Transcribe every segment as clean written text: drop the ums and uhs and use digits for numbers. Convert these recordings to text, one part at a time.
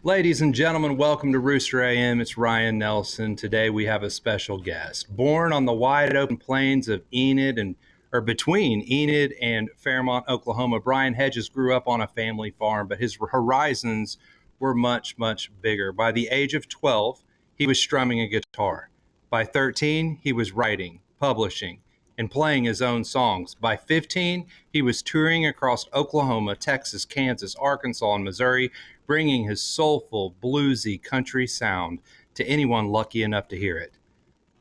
Ladies and gentlemen, welcome to Rooster AM. It's Ryan Nelson. Today we have a special guest. Born on the wide open plains of between Enid and Fairmont, Oklahoma, Brian Hedges grew up on a family farm, but his horizons were much, much bigger. By the age of 12, he was strumming a guitar. By 13, he was writing, publishing, and playing his own songs. By 15, he was touring across Oklahoma, Texas, Kansas, Arkansas, and Missouri, bringing his soulful, bluesy country sound to anyone lucky enough to hear it.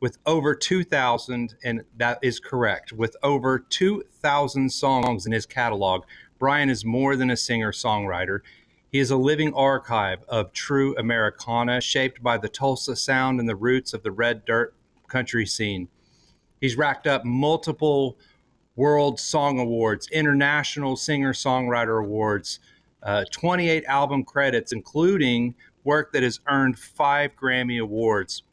With over 2,000, and that is correct, with over 2,000 songs in his catalog, Brian is more than a singer-songwriter. He is a living archive of true Americana, shaped by the Tulsa Sound and the roots of the red dirt country scene. He's racked up multiple World Song Awards, International Singer-Songwriter Awards, 28 album credits, including work that has earned 5 Grammy Awards.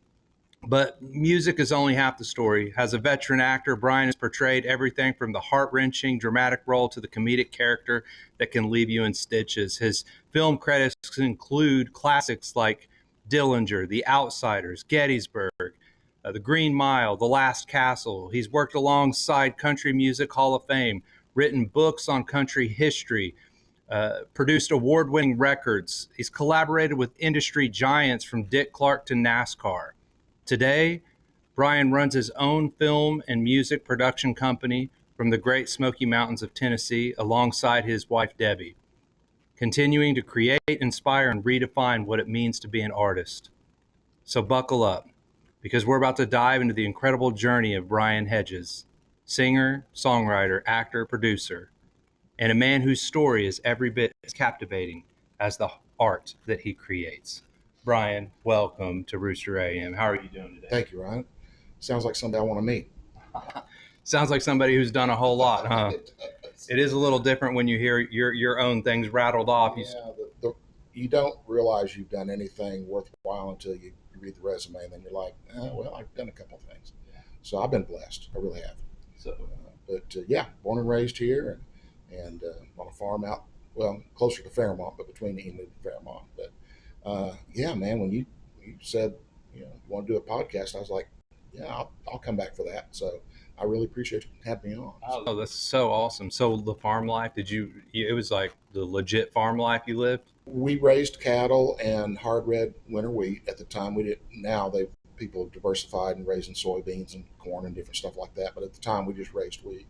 But music is only half the story. As a veteran actor, Brian has portrayed everything from the heart-wrenching dramatic role to the comedic character that can leave you in stitches. His film credits include classics like Dillinger, The Outsiders, Gettysburg, The Green Mile, The Last Castle. He's worked alongside Country Music Hall of Fame, written books on country history, produced award-winning records. He's collaborated with industry giants from Dick Clark to NASCAR. Today, Brian runs his own film and music production company from the Great Smoky Mountains of Tennessee alongside his wife, Debbie, continuing to create, inspire, and redefine what it means to be an artist. So buckle up, because we're about to dive into the incredible journey of Brian Hedges, singer, songwriter, actor, producer, and a man whose story is every bit as captivating as the art that he creates. Brian, welcome to Rooster AM. How are you doing today? Thank you, Ryan. Sounds like somebody I want to meet. Sounds like somebody who's done a whole lot, huh? It is a little different when you hear your own things rattled off. You don't realize you've done anything worthwhile until you read the resume, and then you're like, well, I've done a couple of things. So I've been blessed. I really have. But born and raised here, and on a farm out, well, closer to Fairmont, but between Enid and Fairmont. But man, when you said you want to do a podcast, I was like, yeah, I'll come back for that. So I really appreciate you having me on. Oh, that's so awesome. So the farm life, it was like the legit farm life you lived? We raised cattle and hard red winter wheat at the time. We didn't. Now people have diversified and raising soybeans and corn and different stuff like that. But at the time, we just raised wheat.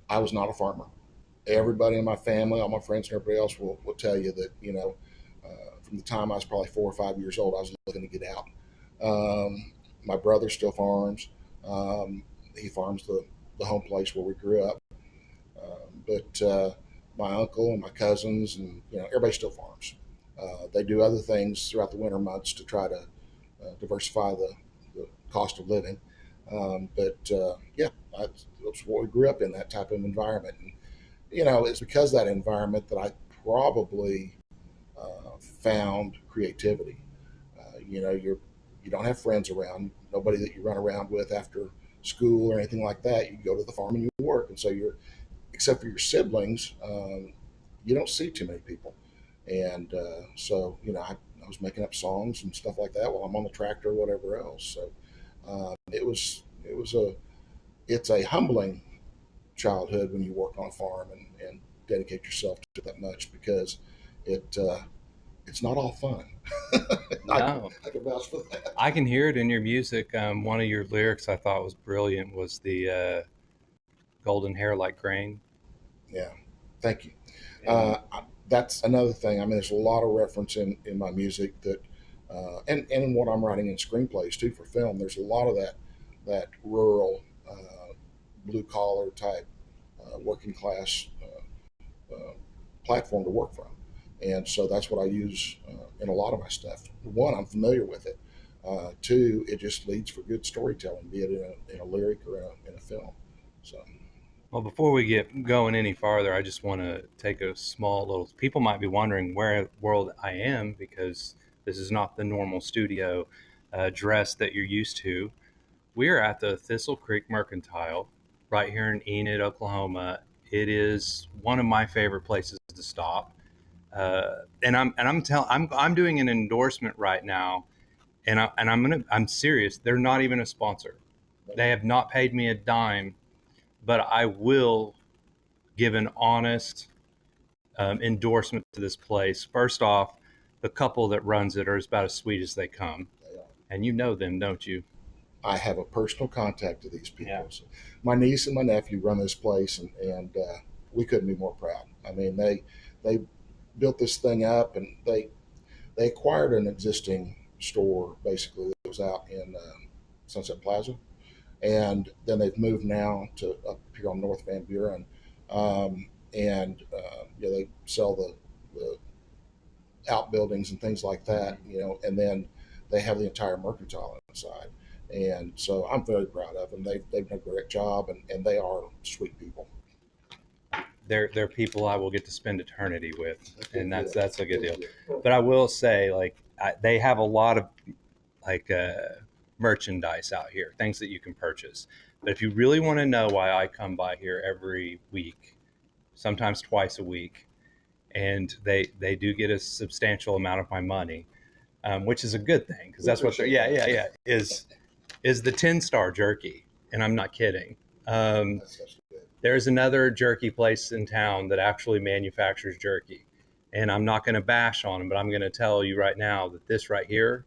I was not a farmer. Everybody in my family, all my friends and everybody else will tell you that, from the time I was probably 4 or 5 years old, I was looking to get out. My brother still farms. He farms the home place where we grew up. But my uncle and my cousins and everybody still farms. They do other things throughout the winter months to try to diversify the cost of living. That's what we grew up in, that type of environment. And, it's because of that environment that I probably found creativity. You don't have friends around, nobody that you run around with after school or anything like that. You go to the farm and you work, and so except for your siblings, you don't see too many people. And I was making up songs and stuff like that while I'm on the tractor or whatever else. So it's a humbling childhood when you work on a farm and dedicate yourself to that much, because it's not all fun. No. I can vouch for that. I can hear it in your music. One of your lyrics I thought was brilliant was the golden hair like grain. Yeah, thank you. That's another thing. I mean, there's a lot of reference in my music that, and in what I'm writing in screenplays too for film. There's a lot of that rural, blue collar type, working class platform to work from, and so that's what I use in a lot of my stuff. One, I'm familiar with it. Two, it just leads for good storytelling, be it in a lyric or in a film. So. Well, before we get going any farther, I just want to take a small little. People might be wondering where in the world I am, because this is not the normal studio dress that you're used to. We're at the Thistle Creek Mercantile right here in Enid, Oklahoma. It is one of my favorite places to stop. I'm doing an endorsement right now, and I'm serious. They're not even a sponsor. They have not paid me a dime, but I will give an honest endorsement to this place. First off, the couple that runs it are about as sweet as they come, and you know them, don't you? I have a personal contact to these people. Yeah. So my niece and my nephew run this place, and we couldn't be more proud. I mean, they built this thing up, and they acquired an existing store basically that was out in Sunset Plaza, and then they've moved now to up here on North Van Buren, and they sell the outbuildings and things like that, and then they have the entire mercantile inside. And so I'm very proud of them. They've done a great job, and they are sweet people. They're people I will get to spend eternity with, and that's a good deal. Deal. But I will say, like, they have a lot of like merchandise out here, things that you can purchase. But if you really want to know why I come by here every week, sometimes twice a week, and they do get a substantial amount of my money, which is a good thing because that's what they're is the 10-star jerky, and I'm not kidding. There's another jerky place in town that actually manufactures jerky, and I'm not going to bash on them, but I'm going to tell you right now that this right here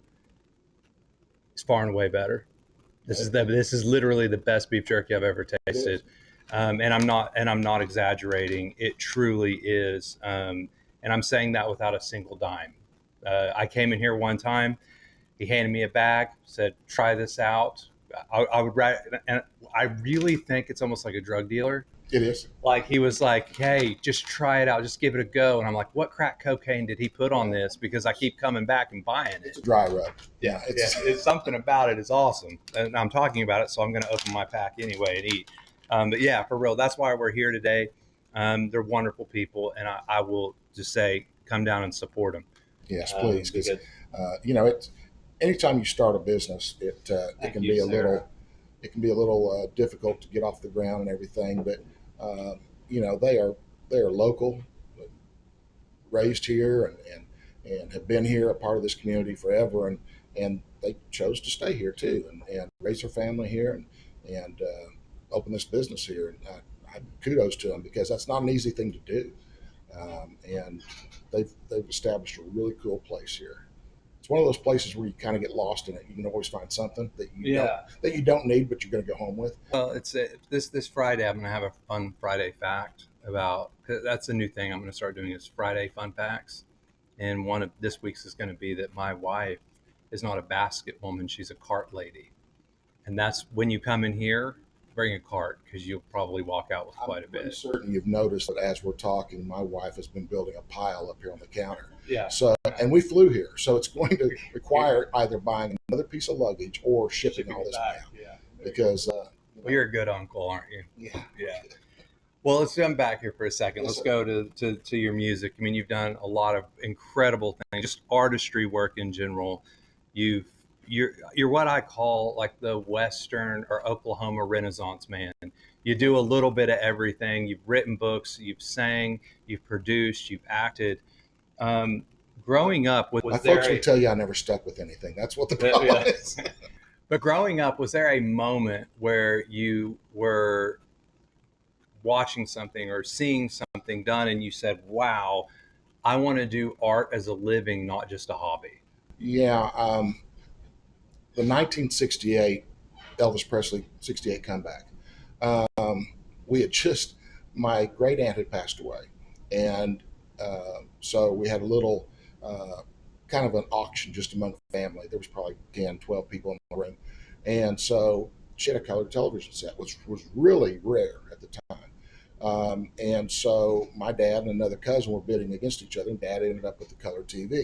is far and away better. This is literally the best beef jerky I've ever tasted, and I'm not exaggerating. It truly is, and I'm saying that without a single dime. I came in here one time. He handed me a bag, said, "Try this out." I would rather, and I really think it's almost like a drug dealer. It is. Like he was like, "Hey, just try it out, just give it a go." And I'm like, "What crack cocaine did he put on this?" Because I keep coming back and buying it. It's a dry rub. Yeah, it's something about it is awesome, and I'm talking about it, so I'm going to open my pack anyway and eat. But yeah, for real, that's why we're here today. They're wonderful people, and I will just say, come down and support them. Yes, please, because it's anytime you start a business, it can be a little difficult to get off the ground and everything. But they are local, raised here, and have been here, a part of this community forever, and they chose to stay here too, and raise their family here, and open this business here. And I kudos to them because that's not an easy thing to do, and they've established a really cool place here. It's one of those places where you kind of get lost in it. You can always find something that you don't need, but you're going to go home with. Well, it's this Friday. I'm going to have a fun Friday fact about. That's a new thing I'm going to start doing is Friday fun facts, and one of this week's is going to be that my wife is not a basket woman; she's a cart lady, and that's when you come in here, bring a cart because you'll probably walk out with quite a bit. I'm certain you've noticed that as we're talking, my wife has been building a pile up here on the counter. Yeah. So, and we flew here, so it's going to require either buying another piece of luggage or shipping all this back. down. Yeah. Because well, you're a good uncle, aren't you? Yeah. Yeah. Well, let's come back here for a second. Yes, let's sir. go to your music. I mean, you've done a lot of incredible things, just artistry work in general. You're what I call like the Western or Oklahoma Renaissance man. You do a little bit of everything. You've written books, you've sang, you've produced, you've acted. Growing up, my folks will tell you I never stuck with anything. That's what the problem is. But growing up, was there a moment where you were watching something or seeing something done and you said, "Wow, I want to do art as a living, not just a hobby"? Yeah. The 1968 Elvis Presley 68 comeback. We had just, my great aunt had passed away. And so we had a little kind of an auction just among the family. There was probably 10, 12 people in the room. And so she had a color television set, which was really rare at the time. And so my dad and another cousin were bidding against each other, and Dad ended up with the color TV.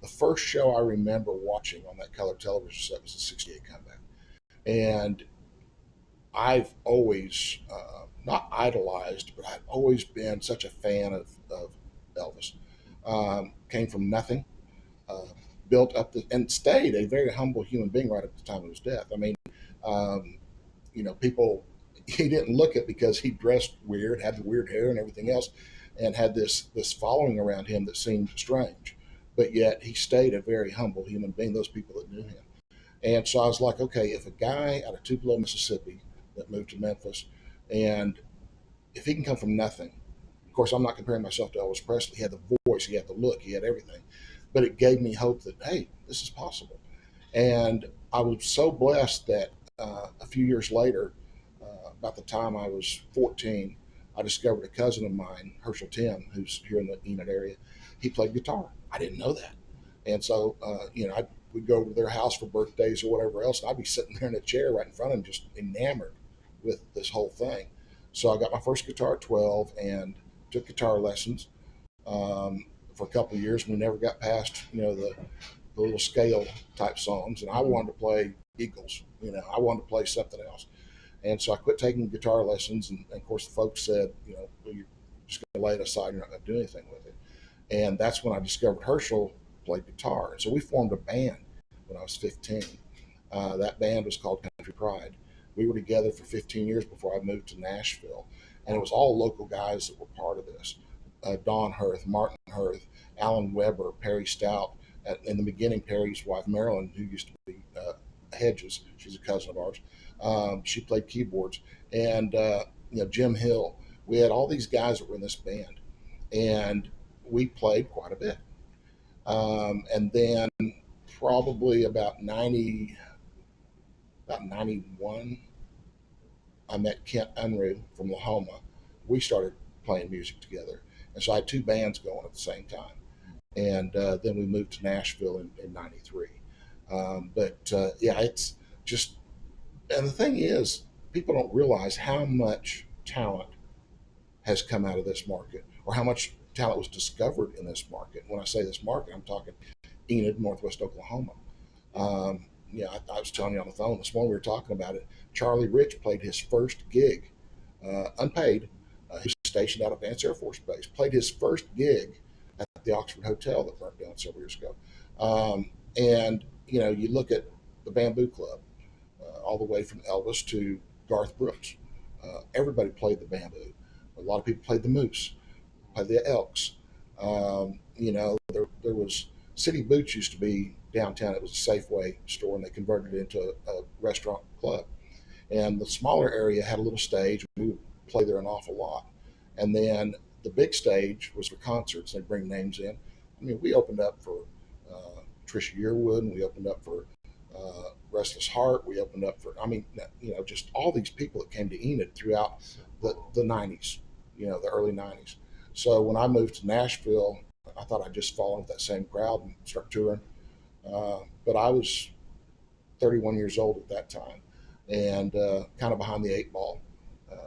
The first show I remember watching on that color television set was the 68 comeback. And I've always, not idolized, but I've always been such a fan of Elvis. Came from nothing, uh, built up and stayed a very humble human being right at the time of his death. I mean, people, he didn't look it because he dressed weird, had the weird hair and everything else. and had this following around him that seemed strange, but yet he stayed a very humble human being. Those people that knew him, and so I was like, okay, if a guy out of Tupelo, Mississippi, that moved to Memphis, and if he can come from nothing, of course, I'm not comparing myself to Elvis Presley. He had the voice, he had the look, he had everything, but it gave me hope that hey, this is possible. And I was so blessed that a few years later, about the time I was 14, I discovered a cousin of mine, Herschel Tim, who's here in the Enid area. He played guitar. I didn't know that. And so, we'd go to their house for birthdays or whatever else, and I'd be sitting there in a chair right in front of them, just enamored with this whole thing. So I got my first guitar at 12 and took guitar lessons for a couple of years. We never got past, the little scale type songs, and I wanted to play Eagles. I wanted to play something else, and so I quit taking guitar lessons. And of course, the folks said, well, you're just going to lay it aside. You're not going to do anything with it. And that's when I discovered Herschel played guitar, and so we formed a band when I was 15. That band was called Country Pride. We were together for 15 years before I moved to Nashville, and it was all local guys that were part of this. Don Hirth, Martin Hirth, Alan Weber, Perry Stout. In the beginning, Perry's wife, Marilyn, who used to be Hedges, she's a cousin of ours, she played keyboards. And, Jim Hill. We had all these guys that were in this band, and we played quite a bit. And then probably about 91, I met Kent Unruh from Lahoma. We started playing music together. And so I had two bands going at the same time. And then we moved to Nashville in 93. Yeah, it's just, and the thing is, people don't realize how much talent has come out of this market, or how much talent was discovered in this market. When I say this market, I'm talking Enid, Northwest Oklahoma. I was telling you on the phone this morning, we were talking about it. Charlie Rich played his first gig, unpaid. He was stationed out of Vance Air Force Base. Played his first gig at the Oxford Hotel that burnt down several years ago. And you look at the Bamboo Club, all the way from Elvis to Garth Brooks. Everybody played the Bamboo. A lot of people played the Moose, played the Elks. There was City Boots used to be downtown. It was a Safeway store, and they converted it into a restaurant club. And the smaller area had a little stage. We would play there an awful lot. And then the big stage was for concerts. They bring names in. I mean, we opened up for Trisha Yearwood, and we opened up for Restless Heart. We opened up for, just all these people that came to Enid throughout the 90s, the early 90s. So when I moved to Nashville, I thought I'd just fall into that same crowd and start touring. But I was 31 years old at that time, and kind of behind the eight ball.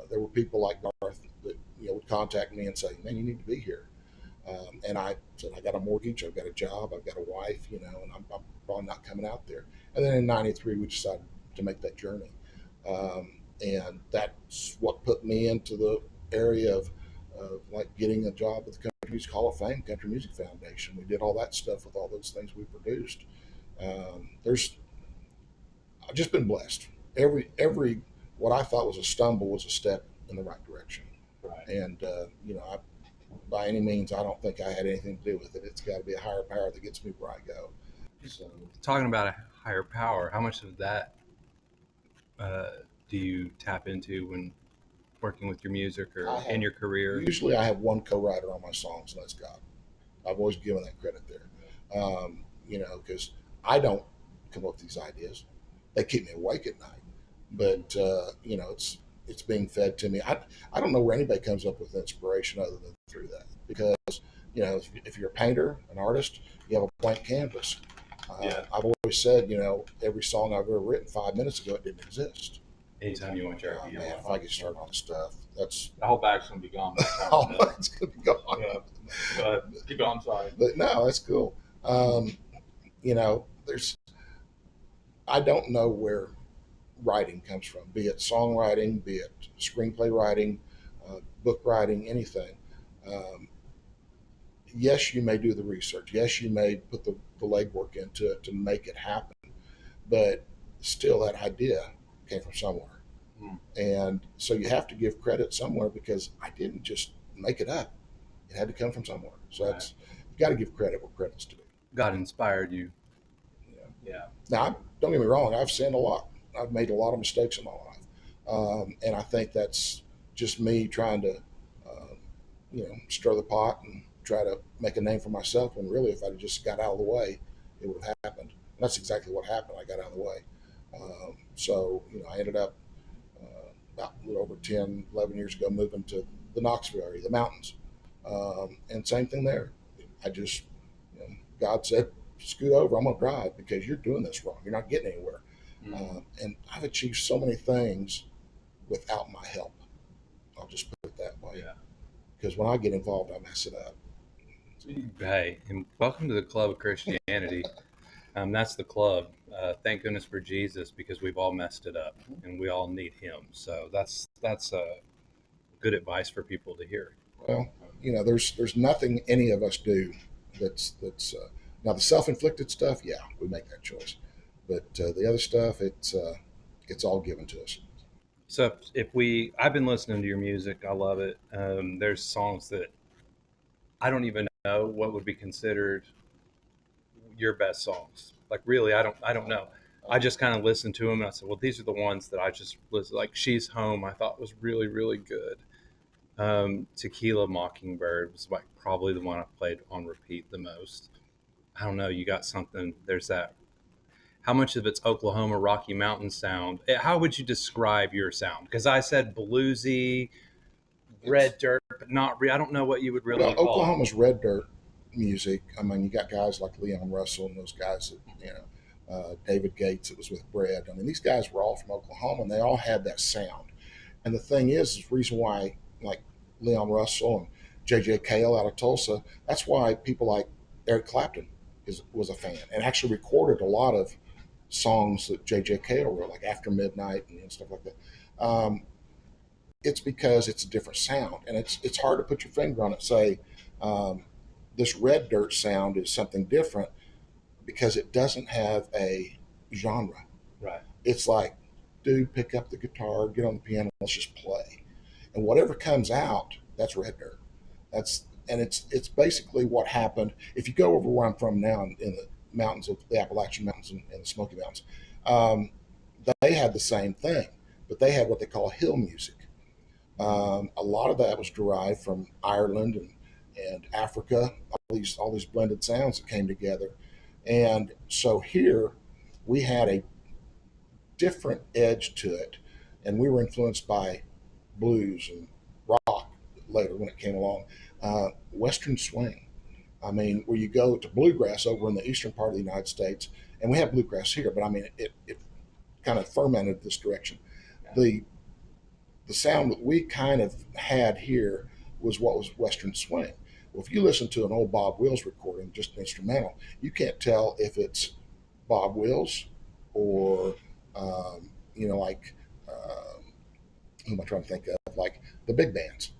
There were people like Garth that would contact me and say, "Man, you need to be here." And I said, "I got a mortgage, I've got a job, I've got a wife, and I'm probably not coming out there." And then in '93, we decided to make that journey, and that's what put me into the area of like getting a job with the Country Music Hall of Fame, Country Music Foundation. We did all that stuff with all those things we produced. I've just been blessed. Every what I thought was a stumble was a step in the right direction. Right. And by any means, I don't think I had anything to do with it. It's got to be a higher power that gets me where I go. So, Talking about a higher power, how much of that do you tap into when working with your music or in your career? Usually I have one co-writer on my songs, and that's God. I've always given that credit there. Because I don't come up with these ideas. They keep me awake at night. But, it's being fed to me. I don't know where anybody comes up with inspiration other than through that. Because, if you're a painter, an artist, you have a blank canvas. I've always said, every song I've ever written 5 minutes ago, it didn't exist. Anytime you want to Oh, man, if I get started on stuff, that's The whole bag's gonna be gone by the time all we're done. it's going to be gone. Yeah. Go ahead. Keep going, sorry. But no, that's cool. I don't know where writing comes from, be it songwriting, be it screenplay writing, book writing, anything. Yes, you may do the research. Yes, you may put the legwork into it to make it happen. But still, that idea came from somewhere. And so you have to give credit somewhere, because I didn't just make it up. It had to come from somewhere. So Right. that's, you got to give credit where credit's due. God inspired you. You know? Yeah. Now, don't get me wrong. I've sinned a lot. I've made a lot of mistakes in my life, and I think that's just me trying to, stir the pot and try to make a name for myself. When really, if I just got out of the way, it would have happened. And that's exactly what happened. I got out of the way. So I ended up about a little over 10, 11 years ago moving to the Knoxville area, the mountains, and same thing there. I just, God said, scoot over. I'm gonna drive because you're doing this wrong. You're not getting anywhere. And I've achieved so many things without my help. I'll just put it that way. Yeah. Because when I get involved, I mess it up. Hey, and welcome to the Club of Christianity. That's the club. Thank goodness for Jesus, because we've all messed it up and we all need Him. So that's good advice for people to hear. Well, there's nothing any of us do that's now the self-inflicted stuff. Yeah, we make that choice, but the other stuff, it's all given to us. So I've been listening to your music. I love it. There's songs that I don't even know what would be considered your best songs. Like really, I don't know. I just kind of listened to them and I said, well, these are the ones that I just listened. Like She's Home, I thought was really, really good. Tequila Mockingbird was like probably the one I played on repeat the most. I don't know. You got something. There's that. How much of it's Oklahoma Rocky Mountain sound? How would you describe your sound? Because I said bluesy, red dirt, but not. I don't know what you would really call Oklahoma's red dirt music. I mean, you got guys like Leon Russell and those guys that David Gates that was with Bread. I mean, these guys were all from Oklahoma and they all had that sound. And the thing is the reason why, like Leon Russell and J.J. Cale out of Tulsa, that's why people like Eric Clapton was a fan and actually recorded a lot of songs that J.J. Cale wrote, like After Midnight and stuff like that. It's because it's a different sound, and it's hard to put your finger on it. Say this red dirt sound is something different because it doesn't have a genre. Right. It's like, dude, pick up the guitar, get on the piano, let's just play, and whatever comes out, that's red dirt. It's basically what happened. If you go over where I'm from now in the mountains of the Appalachian Mountains and the Smoky Mountains, they had the same thing, but they had what they call hill music. A lot of that was derived from Ireland and Africa, all these blended sounds that came together. And so here we had a different edge to it, and we were influenced by blues and rock later when it came along, Western swing. I mean, where you go to bluegrass over in the eastern part of the United States, and we have bluegrass here, but I mean, it kind of fermented this direction. The sound that we kind of had here was what was Western swing. Well, if you listen to an old Bob Wills recording, just instrumental, you can't tell if it's Bob Wills or, like, who am I trying to think of? Like the big bands,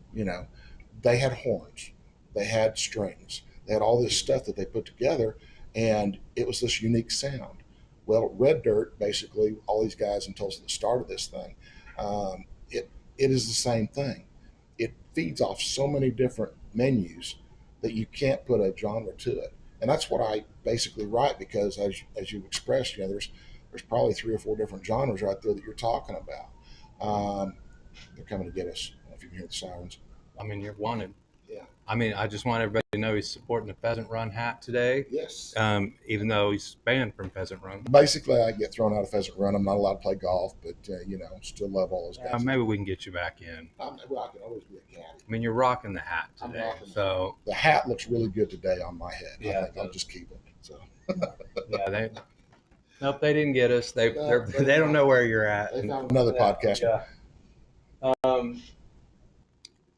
they had horns, they had strings, they had all this stuff that they put together, and it was this unique sound. Well, Red Dirt, basically, all these guys in Tulsa that started this thing, it is the same thing. It feeds off so many different menus that you can't put a genre to it. And that's what I basically write, because as you expressed, there's probably 3 or 4 different genres right there that you're talking about. They're coming to get us. I don't know if you can hear the sirens. I mean, you're wanted. Yeah. I mean, I just want everybody to know he's supporting the Pheasant Run hat today. Yes. Even though he's banned from Pheasant Run. Basically, I get thrown out of Pheasant Run. I'm not allowed to play golf, but still love all those guys. Maybe we can get you back in. I can always be a cat. I mean, you're rocking the hat today, so the hat looks really good today on my head. Yeah, I think I'll just keep it. So yeah, nope, they didn't get us. They don't know where you're at. They found another podcast. Yeah.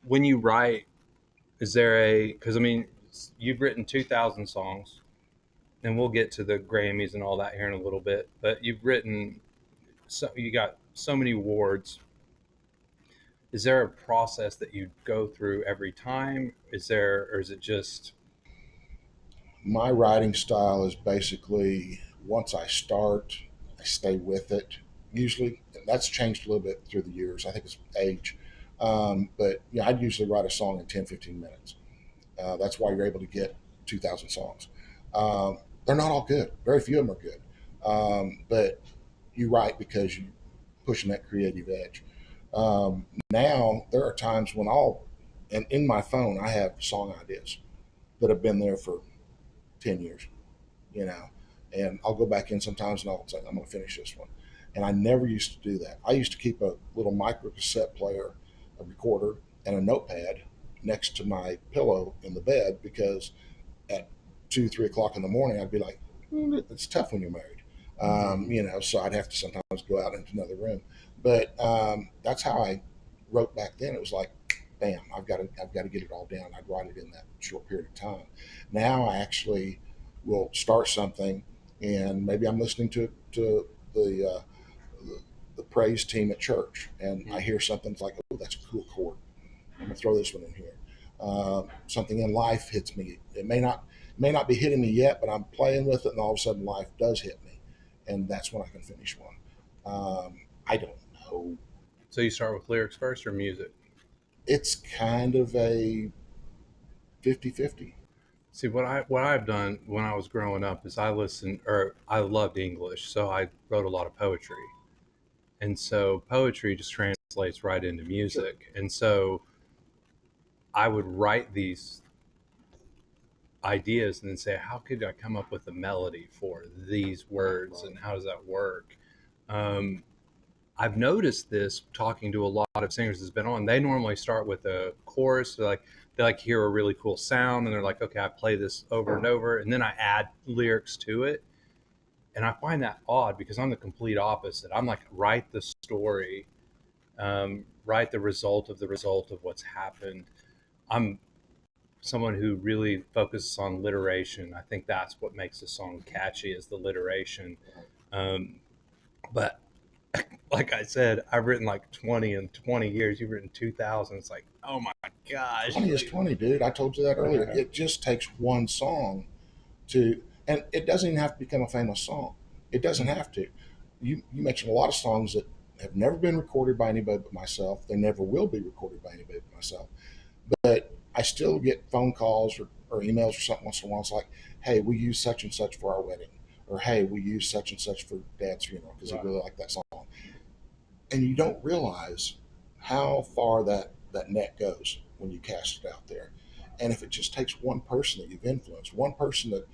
When you write, is there because I mean, you've written 2,000 songs, and we'll get to the Grammys and all that here in a little bit. But you've written, you got so many awards. Is there a process that you go through every time? Or is it just? My writing style is basically, once I start, I stay with it. Usually, that's changed a little bit through the years. I think it's age. But I'd usually write a song in 10, 15 minutes. That's why you're able to get 2,000 songs. They're not all good. Very few of them are good. But you write because you're pushing that creative edge. Now there are times when and in my phone, I have song ideas that have been there for 10 years, you know, and I'll go back in sometimes and I'll say, I'm going to finish this one. And I never used to do that. I used to keep a little micro cassette player, a recorder, and a notepad next to my pillow in the bed because at 2, 3 o'clock in the morning, I'd be like, it's tough when you're married. So I'd have to sometimes go out into another room. But that's how I wrote back then. It was like, bam, I've got to get it all down. I'd write it in that short period of time. Now I actually will start something, and maybe I'm listening to the praise team at church, and I hear something it's like, oh, that's a cool chord. I'm gonna throw this one in here. Something in life hits me. It may not be hitting me yet, but I'm playing with it, and all of a sudden life does hit me, and that's when I can finish one. I don't know. So you start with lyrics first or music? It's kind of a 50-50. See, what I've done when I was growing up is I loved English, so I wrote a lot of poetry, and so poetry just translates right into music, and so I would write these ideas and then say, how could I come up with a melody for these words, and how does that work? Um, I've noticed this talking to a lot of singers that's been on. They normally start with a chorus. They like hear a really cool sound, and they're like, okay, I play this over and over, and then I add lyrics to it. And I find that odd because I'm the complete opposite. I'm like, write the story, write the result of what's happened. I'm someone who really focuses on alliteration. I think that's what makes a song catchy is the alliteration. Um, but like I said, I've written like 20 in 20 years. You've written 2,000. It's like, oh my gosh. 20 is 20, dude. I told you that earlier. It just takes one song and it doesn't even have to become a famous song. It doesn't have to. You mentioned a lot of songs that have never been recorded by anybody but myself. They never will be recorded by anybody but myself. But I still get phone calls or emails or something once in a while. It's like, hey, we use such and such for our wedding, or hey, we use such and such for Dad's funeral because he really liked that song. And you don't realize how far that net goes when you cast it out there. And if it just takes one person that you've influenced, one person that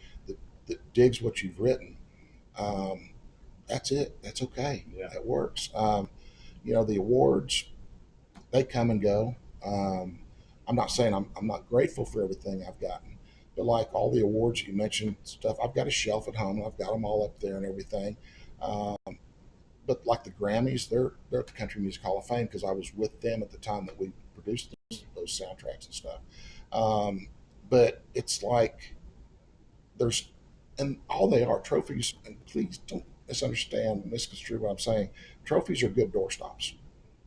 digs what you've written, um, that's it. That's okay. Yeah. That works. The awards, they come and go. Um, I'm not saying I'm not grateful for everything I've gotten, but like all the awards you mentioned, stuff, I've got a shelf at home and I've got them all up there and everything. Um, but like the Grammys, they're at the Country Music Hall of Fame because I was with them at the time that we produced those soundtracks and stuff. Um, but it's like there's and all they are trophies. And please don't misunderstand, misconstrue what I'm saying. Trophies are good doorstops.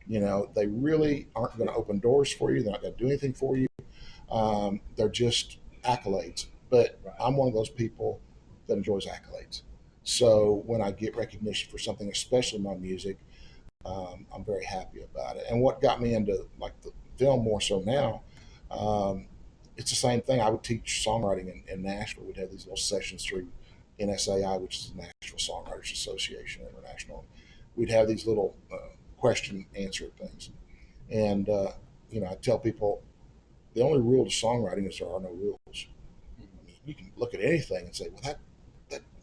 They really aren't going to open doors for you. They're not going to do anything for you. They're just accolades. But I'm one of those people that enjoys accolades. So when I get recognition for something, especially my music, I'm very happy about it. And what got me into like the film more so now, um, it's the same thing. I would teach songwriting in Nashville. We'd have these little sessions through NSAI, which is the Nashville Songwriters Association International. We'd have these little question answer things, and I tell people the only rule to songwriting is there are no rules. I mean, you can look at anything and say, well,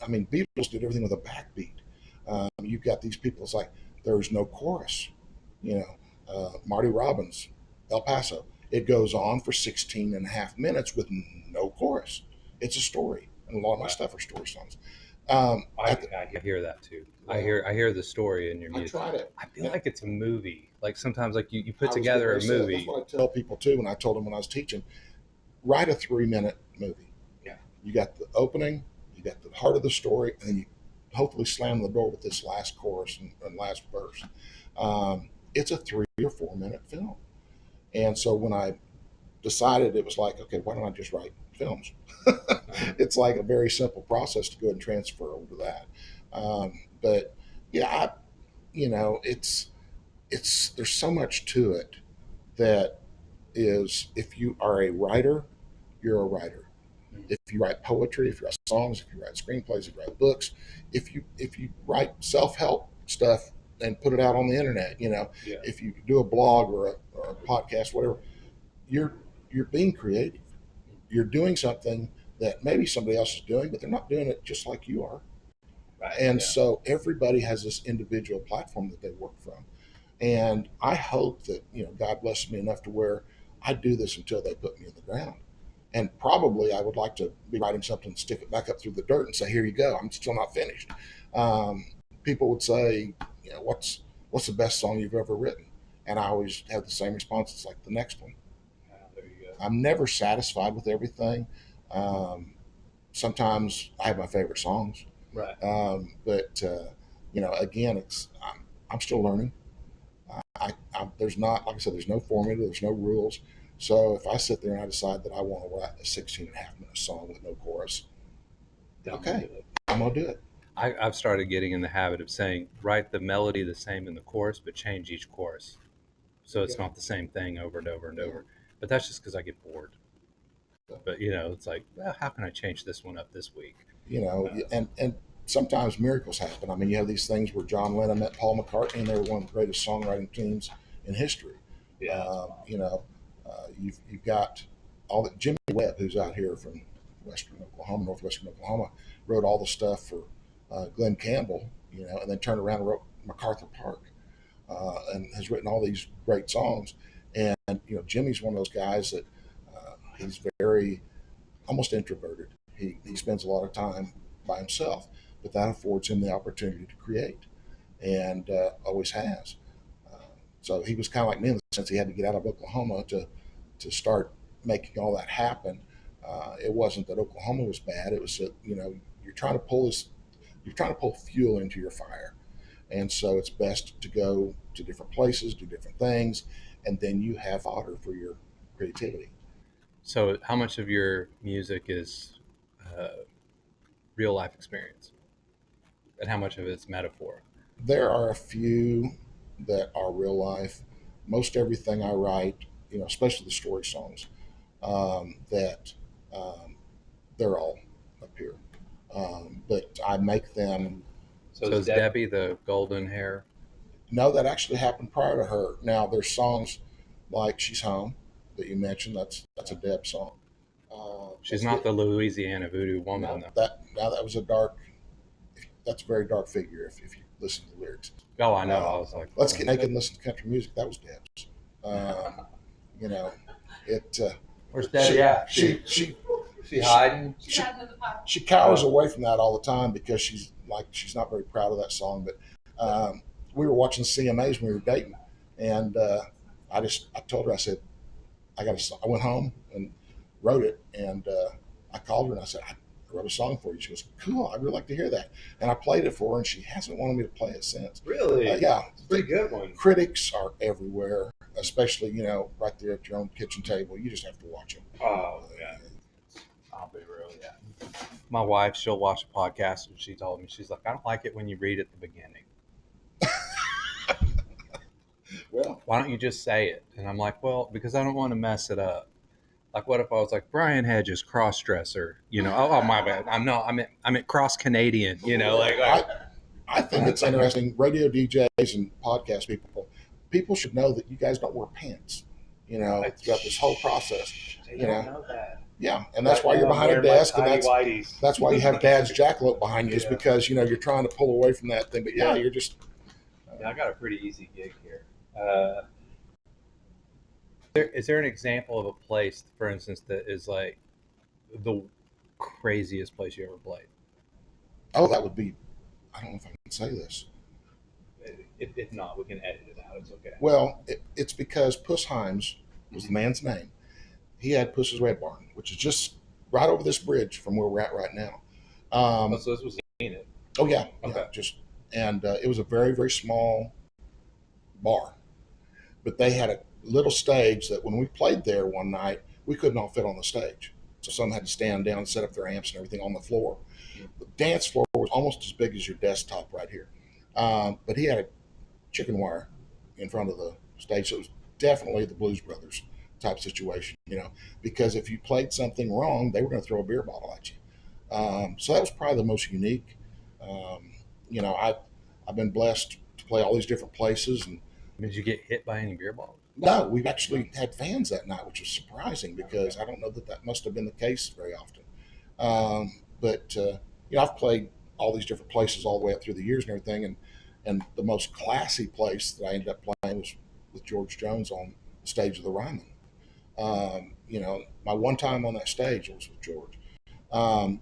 Beatles did everything with a backbeat. You've got these people. It's like there's no chorus. Marty Robbins, El Paso. It goes on for 16 and a half minutes with no chorus. It's a story, and a lot of my stuff are story songs. I hear that too. I hear the story in your I music. tried it. I feel like it's a movie. Like sometimes like you put I was together a getting ready to say that. movie. That's what I tell people too. When I told them when I was teaching, write a 3-minute movie. Yeah. You got the opening, you got the heart of the story, and then you hopefully slam the door with this last chorus and last verse. It's a 3 or 4 minute film. And so when I decided, it was like, okay, why don't I just write films? It's like a very simple process to go ahead and transfer over to that. But yeah, it's there's so much to it that is, if you are a writer you're a writer. If you write poetry, if you write songs, if you write screenplays, if you write books, if you write self-help stuff and put it out on the internet, Yeah. if you do a blog or a podcast, whatever, you're being creative. You're doing something that maybe somebody else is doing, but they're not doing it just like you are. Right. And yeah. so everybody has this individual platform that they work from. And I hope that, God blesses me enough to where I do this until they put me in the ground. And probably I would like to be writing something, stick it back up through the dirt and say, here you go, I'm still not finished. People would say, what's the best song you've ever written? And I always have the same response. It's like the next one. There you go. I'm never satisfied with everything. Sometimes I have my favorite songs. Right. But again, I'm still learning. There's not, like I said, there's no formula, there's no rules. So if I sit there and I decide that I want to write a 16.5-minute song with no chorus, okay, I'm going to do it. I've started getting in the habit of saying, write the melody the same in the chorus, but change each chorus. So it's not the same thing over and over and over. But that's just because I get bored. But, it's like, well, how can I change this one up this week? And sometimes miracles happen. I mean, you have these things where John Lennon met Paul McCartney, and they were one of the greatest songwriting teams in history. Yeah. You've got all the Jimmy Webb, who's out here from northwestern Oklahoma, wrote all the stuff for Glenn Campbell, and then turned around and wrote MacArthur Park, and has written all these great songs. And Jimmy's one of those guys that he's very almost introverted. He spends a lot of time by himself, but that affords him the opportunity to create, and always has. So he was kind of like me in the sense he had to get out of Oklahoma to start making all that happen. It wasn't that Oklahoma was bad. It was that you're trying to pull fuel into your fire, and so it's best to go to different places, do different things, and then you have fodder for your creativity. So how much of your music is real life experience, and how much of it's metaphor? There are a few that are real life. Most everything I write, especially the story songs, that they're all up here. But I make them. So is Debbie the golden hair? No, that actually happened prior to her. Now there's songs like "She's Home" that you mentioned. That's a Deb song. She's not the Louisiana voodoo woman, though. That was that's a very dark figure if you listen to the lyrics. Oh, I know. I was like, let's get naked and listen to country music. That was Deb's. Where's Debbie at? She hiding? She cowers away from that all the time because she's not very proud of that song. But we were watching CMAs when we were dating, and I told her, I said, I went home and wrote it, and I called her and I said, I wrote a song for you. She goes, cool, I'd really like to hear that. And I played it for her, and she hasn't wanted me to play it since. Really? Yeah. It's a pretty good one. Critics are everywhere, especially, right there at your own kitchen table. You just have to watch them. Oh, yeah. I'll be real, yeah. My wife, she'll watch a podcast, and she told me, she's like, I don't like it when you read at the beginning. Well, why don't you just say it? And I'm like, well, because I don't want to mess it up. Like, what if I was like, Brian Hedges, cross-dresser, oh, my bad. I'm at cross-Canadian, I think it's interesting. Radio DJs and podcast people should know that you guys don't wear pants, throughout this whole process. They don't know that. Yeah, and that's why you're behind a desk, and that's why you have Dad's jackalope behind you, is because, you're trying to pull away from that thing. But yeah, you're just... I got a pretty easy gig here. Is there an example of a place, for instance, that is like the craziest place you ever played? Oh, that would be, I don't know if I can say this. If not, we can edit it out. It's okay. Well, it's because Puss Himes was the man's name. He had Puss's Red Barn, which is just right over this bridge from where we're at right now. So this was in it. Oh yeah. Okay. It was a very, very small bar, but they had a little stage that when we played there one night, we couldn't all fit on the stage. So some had to stand down and set up their amps and everything on the floor. The dance floor was almost as big as your desktop right here. But he had a chicken wire in front of the stage. So it was definitely the Blues Brothers type situation, because if you played something wrong, they were going to throw a beer bottle at you. So that was probably the most unique. Um, I've been blessed to play all these different places, and Did you get hit by any beer balls? no, we've actually had fans that night, which was surprising because I don't know that must have been the case very often. But I've played all these different places all the way up through the years and everything, and the most classy place that I ended up playing was with George Jones on the stage of the Ryman. My one time on that stage was with George.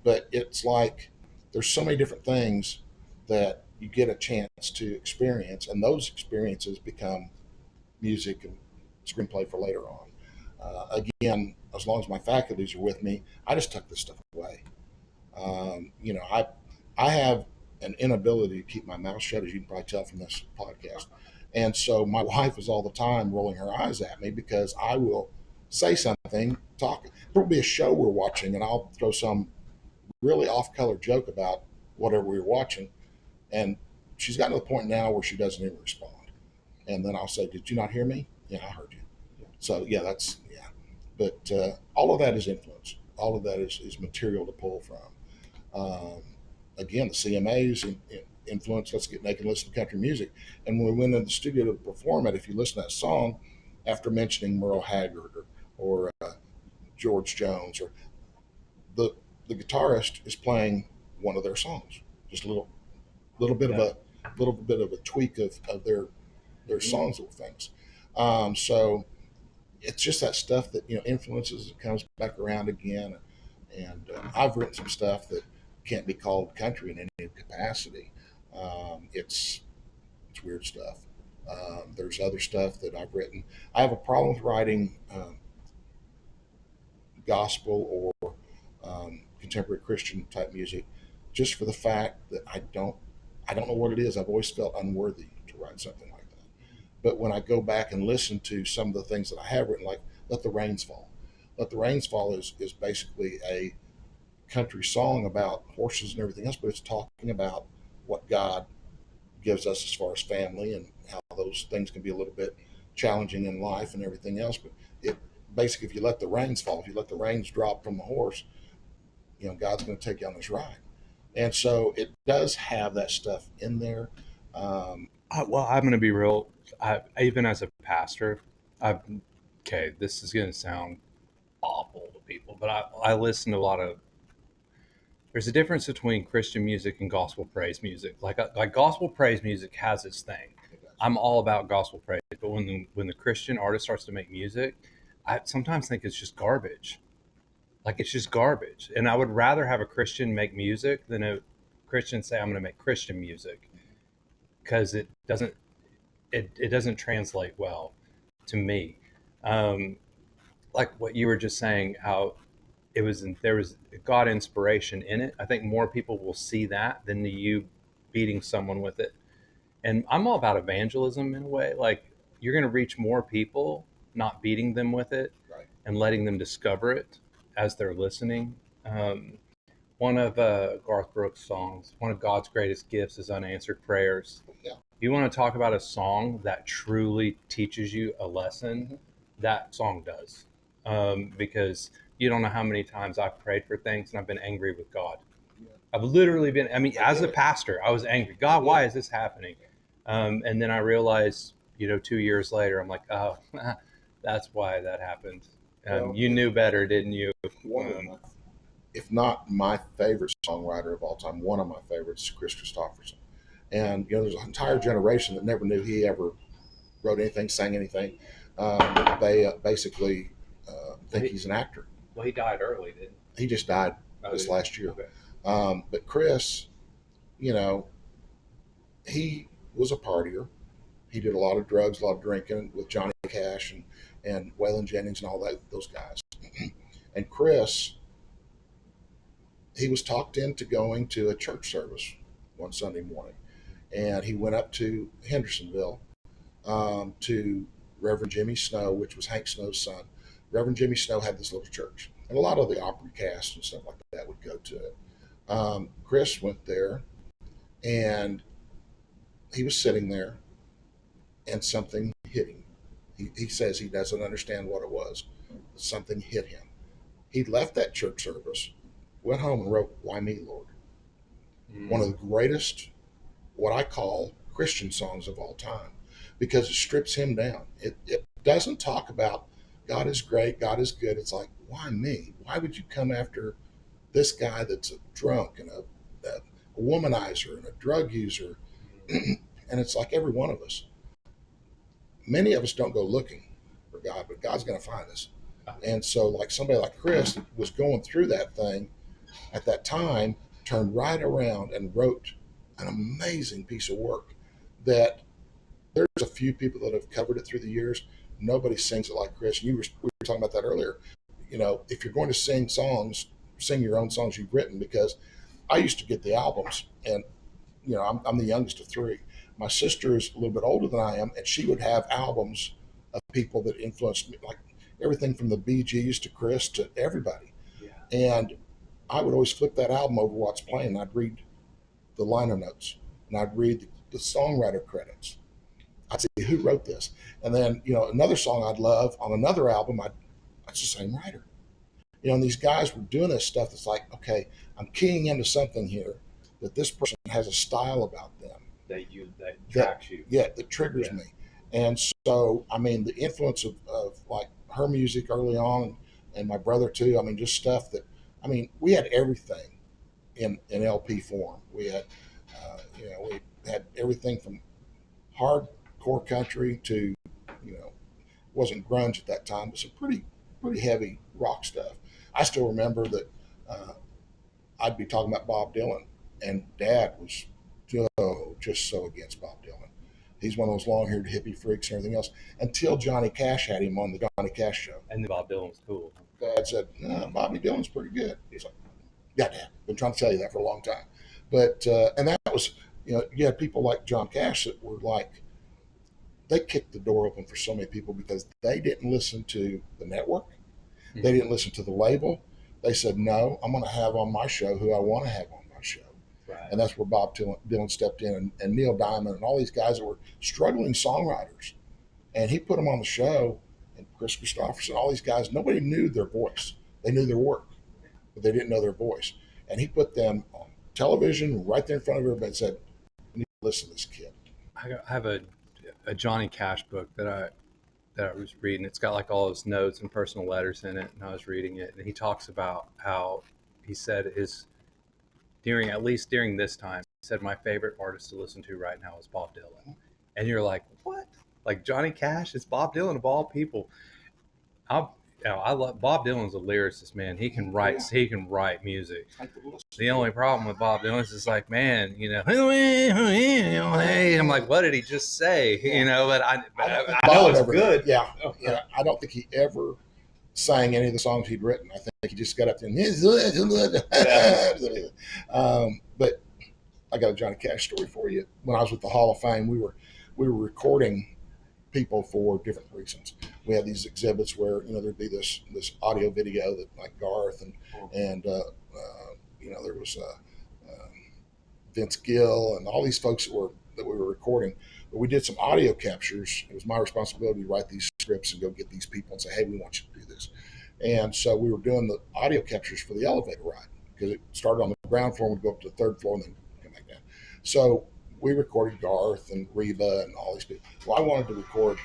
But it's like there's so many different things that you get a chance to experience, and those experiences become music and screenplay for later on. Again, as long as my faculties are with me, I just tuck this stuff away. I have an inability to keep my mouth shut, as you can probably tell from this podcast. And so my wife is all the time rolling her eyes at me because I will say something, talk. There will be a show we're watching, and I'll throw some really off-color joke about whatever we were watching, and she's gotten to the point now where she doesn't even respond. And then I'll say, "Did you not hear me?" "Yeah, I heard you." So yeah, that's yeah. But all of that is influence. All of that is material to pull from. Um, Again, the CMAs influence. Let's get naked and listen to country music. And when we went into the studio to perform it, if you listen to that song, after mentioning Merle Haggard or George Jones, or the the guitarist is playing one of their songs, just little bit of a tweak of their songs that were famous. So it's just that stuff that influences and comes back around again. And I've written some stuff that can't be called country in any capacity. It's weird stuff. There's other stuff that I've written. I have a problem with writing gospel or contemporary Christian type music, just for the fact that I don't know what it is. I've always felt unworthy to write something like that. But when I go back and listen to some of the things that I have written, like "Let the Rains Fall," "Let the Rains Fall" is basically a country song about horses and everything else, but it's talking about what God gives us as far as family and how those things can be a little bit challenging in life and everything else. But it basically, if you let the reins fall, if you let the reins drop from the horse, God's going to take you on this ride. And so it does have that stuff in there. Well, I'm going to be real. Even as a pastor, I've okay. This is going to sound awful to people, but I listen to a lot of. There's a difference between Christian music and gospel praise music. Like gospel praise music has its thing. I'm all about gospel praise, but when the Christian artist starts to make music, I sometimes think it's just garbage. Like it's just garbage. And I would rather have a Christian make music than a Christian say I'm going to make Christian music, because it doesn't translate well to me. Um, like what you were just saying, how there was God inspiration in it. I think more people will see that than you beating someone with it. And I'm all about evangelism in a way. Like you're going to reach more people, not beating them with it, Right. and letting them discover it as they're listening. One of Garth Brooks' songs, one of God's greatest gifts is unanswered prayers. Yeah. You want to talk about a song that truly teaches you a lesson? Mm-hmm. That song does. Because you don't know how many times I've prayed for things and I've been angry with God. Yeah. I've literally been, I mean, as a pastor, I was angry. God, why is this happening? And then I realized, 2 years later, I'm like, oh, that's why that happened. You knew better, didn't you? If not my favorite songwriter of all time, one of my favorites is Chris Christopherson. And there's an entire generation that never knew he ever wrote anything, sang anything. They basically think he's an actor. Well, he died early, didn't he? He just died this last year. Okay. But Chris, he was a partier. He did a lot of drugs, a lot of drinking with Johnny Cash and Waylon Jennings and all those guys. And Chris, he was talked into going to a church service one Sunday morning, and he went up to Hendersonville to Reverend Jimmy Snow, which was Hank Snow's son. Reverend Jimmy Snow had this little church, and a lot of the opera cast and stuff like that would go to it. Chris went there, and he was sitting there, and something hit him. He says he doesn't understand what it was. Something hit him. He left that church service, went home and wrote "Why Me, Lord," one of the greatest, what I call Christian songs of all time, because it strips him down. It doesn't talk about God is great, God is good. It's like, why me? Why would you come after this guy that's a drunk and a womanizer and a drug user? And it's like every one of us. Many of us don't go looking for God, but God's going to find us. And so, like somebody like Chris that was going through that thing at that time, turned right around and wrote an amazing piece of work that there's a few people that have covered it through the years. Nobody sings it like Chris. We were talking about that earlier. If you're going to sing songs, sing your own songs you've written, because I used to get the albums, and I'm the youngest of three. My sister is a little bit older than I am, and she would have albums of people that influenced me, like everything from the Bee Gees to Chris to everybody. Yeah. And I would always flip that album over what's playing. And I'd read the liner notes, and I'd read the songwriter credits. I'd say, who wrote this? And then, another song I'd love on another album, it's the same writer. And these guys were doing this stuff that's like, okay, I'm keying into something here that this person has a style about them that tracks you. Yeah, that triggers me. And so, the influence of like her music early on, and my brother too. Just stuff that, we had everything in LP form. We had, we had everything from hardcore country to, wasn't grunge at that time, but some pretty heavy rock stuff. I still remember that I'd be talking about Bob Dylan, and Dad was just so against Bob Dylan. He's one of those long-haired hippie freaks and everything else, until Johnny Cash had him on the Johnny Cash show. And Bob Dylan was cool. Dad said, no, Bobby Dylan's pretty good. He's like, yeah, Dad, been trying to tell you that for a long time. But, and that was, you had people like John Cash that were like, they kicked the door open for so many people because they didn't listen to the network. Mm-hmm. They didn't listen to the label. They said, no, I'm going to have on my show who I want to have on my show. Right. And that's where Bob Dylan stepped in, and Neil Diamond and all these guys that were struggling songwriters. And he put them on the show, and Chris Christopherson, all these guys, nobody knew their voice. They knew their work, but they didn't know their voice. And he put them on television right there in front of everybody and said, you need to listen to this kid. I have a Johnny Cash book that I was reading. It's got like all his notes and personal letters in it, and I was reading it, and he talks about how he said during this time, he said, my favorite artist to listen to right now is Bob Dylan. And you're like, what? Like Johnny Cash? It's Bob Dylan of all people. I love Bob Dylan's a lyricist, man. He can write. Yeah. He can write music. The only problem with Bob Dylan is like, man, I'm like, what did he just say? But I know it's good. Yeah. I don't think he ever sang any of the songs he'd written. I think he just got up there and but I got a Johnny Cash story for you. When I was with the Hall of Fame, we were recording people for different reasons. We had these exhibits where there'd be this audio video that like Garth and there was Vince Gill and all these folks that we were recording. But we did some audio captures. It was my responsibility to write these scripts and go get these people and say, hey, we want you to do this. And so we were doing the audio captures for the elevator ride, because it started on the ground floor and would go up to the third floor and then come back down. So we recorded Garth and Reba and all these people. Well, I wanted to record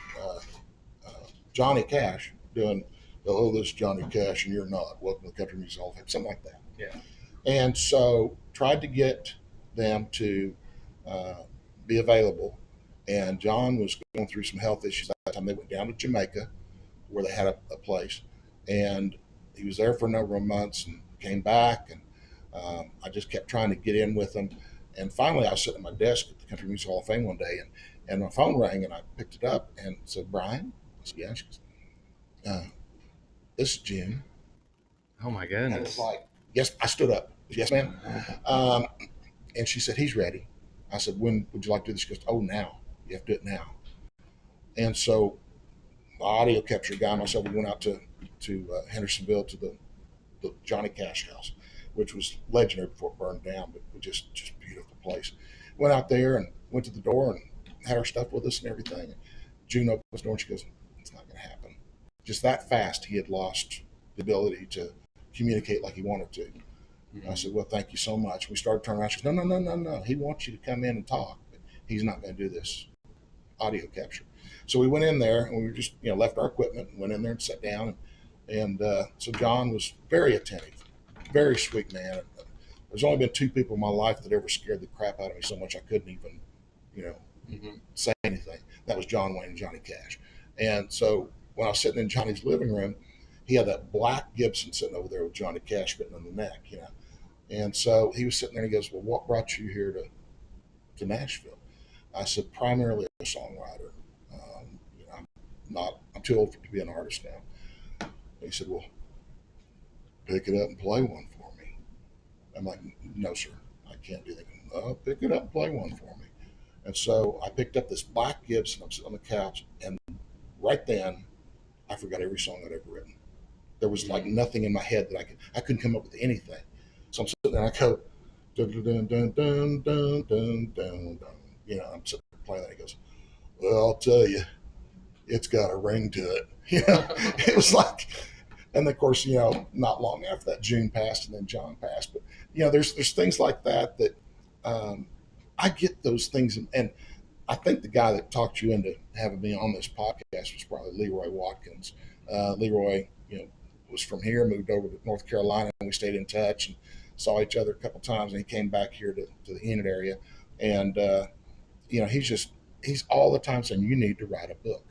Johnny Cash doing, this is Johnny Cash and you're not. Welcome to the Country Music Hall of Fame, something like that. Yeah. And so tried to get them to be available. And John was going through some health issues at that time. They went down to Jamaica where they had a place. And he was there for a number of months and came back. And I just kept trying to get in with him. And finally, I was sitting at my desk at the Country Music Hall of Fame one day, and my phone rang, and I picked it up and said, Brian? I said, yeah. She goes, this is June. Oh, my goodness. And it was like, yes, I stood up. Yes, ma'am. And she said, he's ready. I said, when would you like to do this? She goes, oh, now. You have to do it now. And so the audio capture guy and myself, we went out to Hendersonville to the Johnny Cash house, which was legendary before it burned down, but it was just beautiful place. Went out there and went to the door and had our stuff with us and everything. And June opened the door and she goes, not going to happen. Just that fast, he had lost the ability to communicate like he wanted to. Mm-hmm. I said, well, thank you so much. We started turning around. She goes, no. He wants you to come in and talk, but he's not going to do this audio capture. So we went in there and we just, left our equipment and went in there and sat down. And so John was very attentive, very sweet man. There's only been 2 people in my life that ever scared the crap out of me so much I couldn't even, say anything. That was John Wayne and Johnny Cash. And so when I was sitting in Johnny's living room, he had that black Gibson sitting over there with Johnny Cash fitting on the neck, And so he was sitting there and he goes, well, what brought you here to Nashville? I said, primarily a songwriter. I'm too old to be an artist now. He said, well, pick it up and play one for me. I'm like, no, sir, I can't do that. Oh, pick it up and play one for me. And so I picked up this black Gibson. I'm sitting on the couch, and right then, I forgot every song I'd ever written. There was like nothing in my head that I couldn't come up with anything. So I'm sitting there and I go, dun dun dun dun dun dun dun dun. I'm sitting there playing that. He goes, well, I'll tell you, it's got a ring to it. It was like, and of course, not long after that, June passed and then John passed. But there's things like that I get those things, and I think the guy that talked you into having me on this podcast was probably Leroy Watkins. Leroy, was from here, moved over to North Carolina, and we stayed in touch and saw each other a couple times. And he came back here to the Enid area, and he's all the time saying, you need to write a book.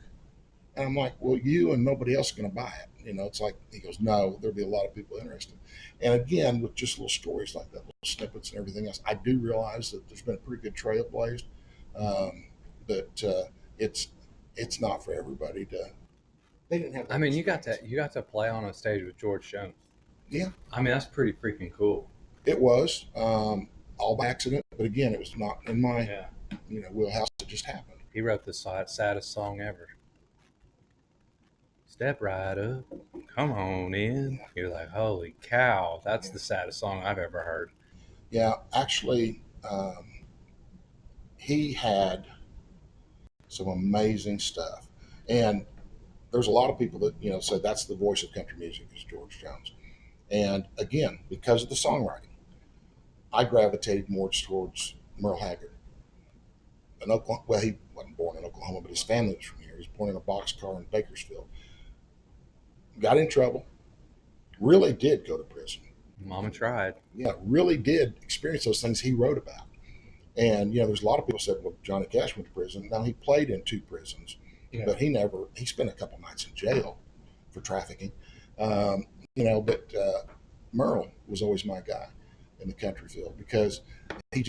And I'm like, well, you and nobody else is going to buy it. It's like, he goes, no, there'll be a lot of people interested. And again, with just little stories like that, little snippets and everything else, I do realize that there's been a pretty good trail blazed, but it's not for everybody to. They didn't have. I mean, you got to play on a stage with George Jones. Yeah. I mean, that's pretty freaking cool. It was all by accident, but again, it was not in my wheelhouse. It just happened. He wrote the saddest song ever. Step right up, come on in. You're like, holy cow, that's the saddest song I've ever heard. Yeah, actually, he had some amazing stuff. And there's a lot of people that, say that's the voice of country music is George Jones. And again, because of the songwriting, I gravitated more towards Merle Haggard. Well, he wasn't born in Oklahoma, but his family was from here. He was born in a boxcar in Bakersfield. Got in trouble, really did go to prison. Mama tried. Yeah, really did experience those things he wrote about. And, there's a lot of people said, well, Johnny Cash went to prison. Now, he played in 2 prisons, but he spent a couple nights in jail for trafficking. But Merle was always my guy in the country field because he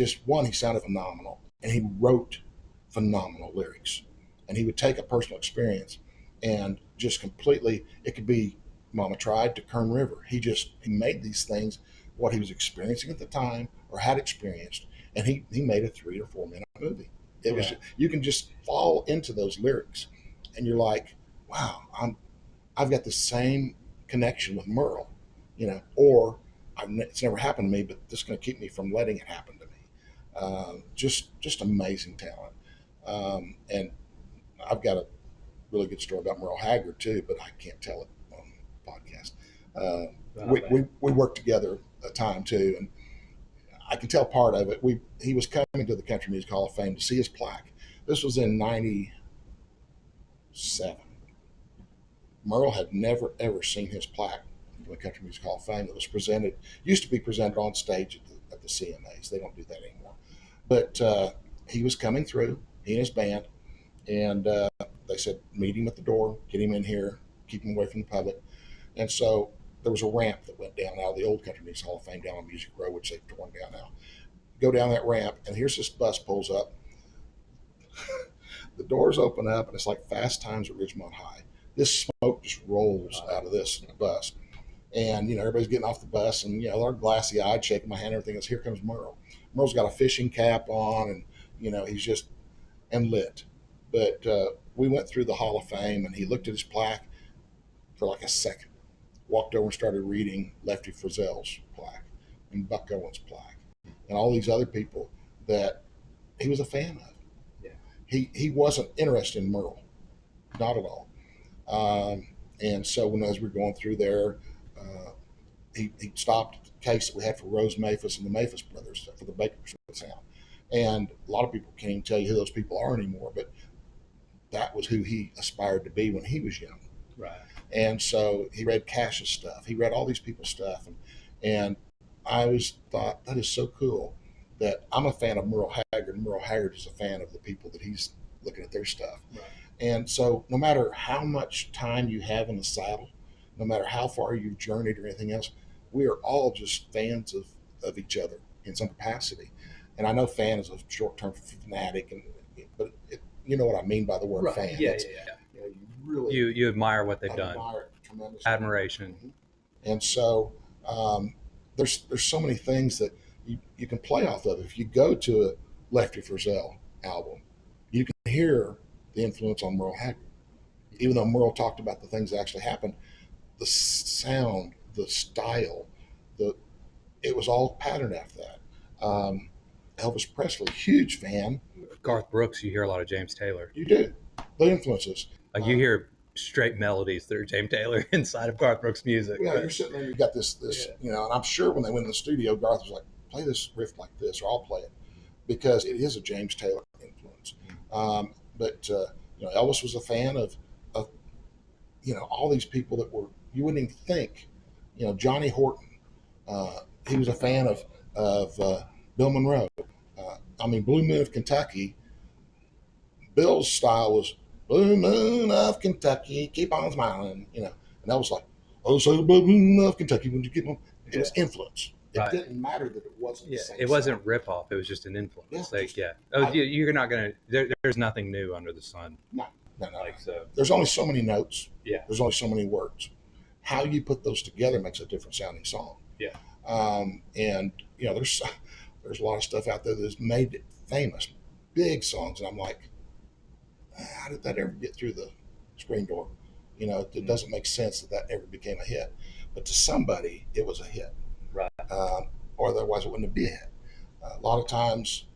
sounded phenomenal, and he wrote phenomenal lyrics. And he would take a personal experience and just completely, it could be Mama Tried to Kern River. He made these things what he was experiencing at the time or had experienced, and he made a 3 or 4 minute movie. It was, you can just fall into those lyrics and you're like, wow, I've got the same connection with Merle, or it's never happened to me, but this is going to keep me from letting it happen to me. Just amazing talent. And I've got a really good story about Merle Haggard too, but I can't tell it on the podcast. We worked together a time too, and I can tell part of it. He was coming to the Country Music Hall of Fame to see his plaque. This was in '97. Merle had never ever seen his plaque from the Country Music Hall of Fame that was used to be presented on stage at the CMAs. They don't do that anymore. But he was coming through, he and his band, and they said, meet him at the door, get him in here, keep him away from the public. And so there was a ramp that went down out of the old Country Music Hall of Fame down on Music Row, which they've torn down now. Go down that ramp, and here's this bus pulls up. The doors open up, and it's like Fast Times at Ridgemont High. This smoke just rolls out of this bus. And, everybody's getting off the bus, and, they're glassy-eyed, shaking my hand, everything else. Here comes Merle. Merle's got a fishing cap on, and, he's just, and lit. But we went through the Hall of Fame, and he looked at his plaque for like a second, walked over and started reading Lefty Frizzell's plaque and Buck Owens' plaque and all these other people that he was a fan of. Yeah. He wasn't interested in Merle, not at all. And so as we were going through there, uh, he stopped the case that we had for Rose Maphis and the Maphis brothers for the Bakersfield Sound. And a lot of people can't even tell you who those people are anymore, but that was who he aspired to be when he was young. Right. And so he read Cash's stuff. He read all these people's stuff. And I always thought that is so cool that I'm a fan of Merle Haggard. Merle Haggard is a fan of the people that he's looking at their stuff. Right. And so no matter how much time you have in the saddle, no matter how far you've journeyed or anything else, we are all just fans of each other in some capacity. And I know fan is a short-term fanatic, but you know what I mean by the word Right. fan. Yeah. You know, you really You admire what they've done. admire it tremendously. Admiration. Mm-hmm. And so there's so many things that you can play off of. If you go to a Lefty Frizzell album, you can hear the influence on Merle Haggard. Even though Merle talked about the things that actually happened, the sound, the style, it was all patterned after that. Elvis Presley, huge fan. Garth Brooks, you hear a lot of James Taylor. You do. The influences. Like you hear straight melodies that are James Taylor inside of Garth Brooks music. Yeah, you're sitting there, you've got this, you know, and I'm sure when they went in the studio, Garth was like, play this riff like this, or I'll play it, because it is a James Taylor influence. But you know, Elvis was a fan of, you know, all these people that were, you wouldn't even think, you know, Johnny Horton. He was a fan of Bill Monroe. Blue Moon of Kentucky. Bill's style was Blue Moon of Kentucky, keep on smiling, you know. And that was like, oh, say the Blue Moon of Kentucky, when you keep on. It was influence. It Right. didn't matter that it wasn't the same it wasn't sound. rip off. It was just an influence. Yeah, Like, just- yeah. Oh, you're not gonna. There's nothing new under the sun. No. Like so. There's only so many notes. Yeah. There's only so many words. How you put those together makes a different sounding song. Yeah. And you know, there's a lot of stuff out there that's made it famous, big songs, and I'm like, how did that ever get through the screen door? You know, it doesn't make sense that ever became a hit. But to somebody, it was a hit. Right. Or otherwise it wouldn't be a hit. A lot of times,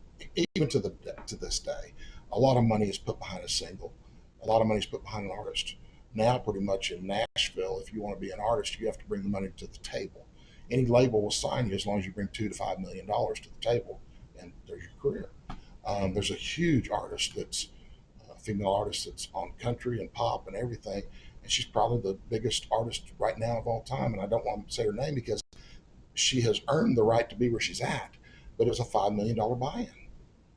even to this day, a lot of money is put behind a single. A lot of money is put behind an artist. Now, pretty much in Nashville, if you want to be an artist, you have to bring the money to the table. Any label will sign you as long as you bring $2 to $5 million to the table, and there's your career. There's a huge artist that's a female artist that's on country and pop and everything, and she's probably the biggest artist right now of all time. And I don't want to say her name because she has earned the right to be where she's at, but it was a $5 million buy-in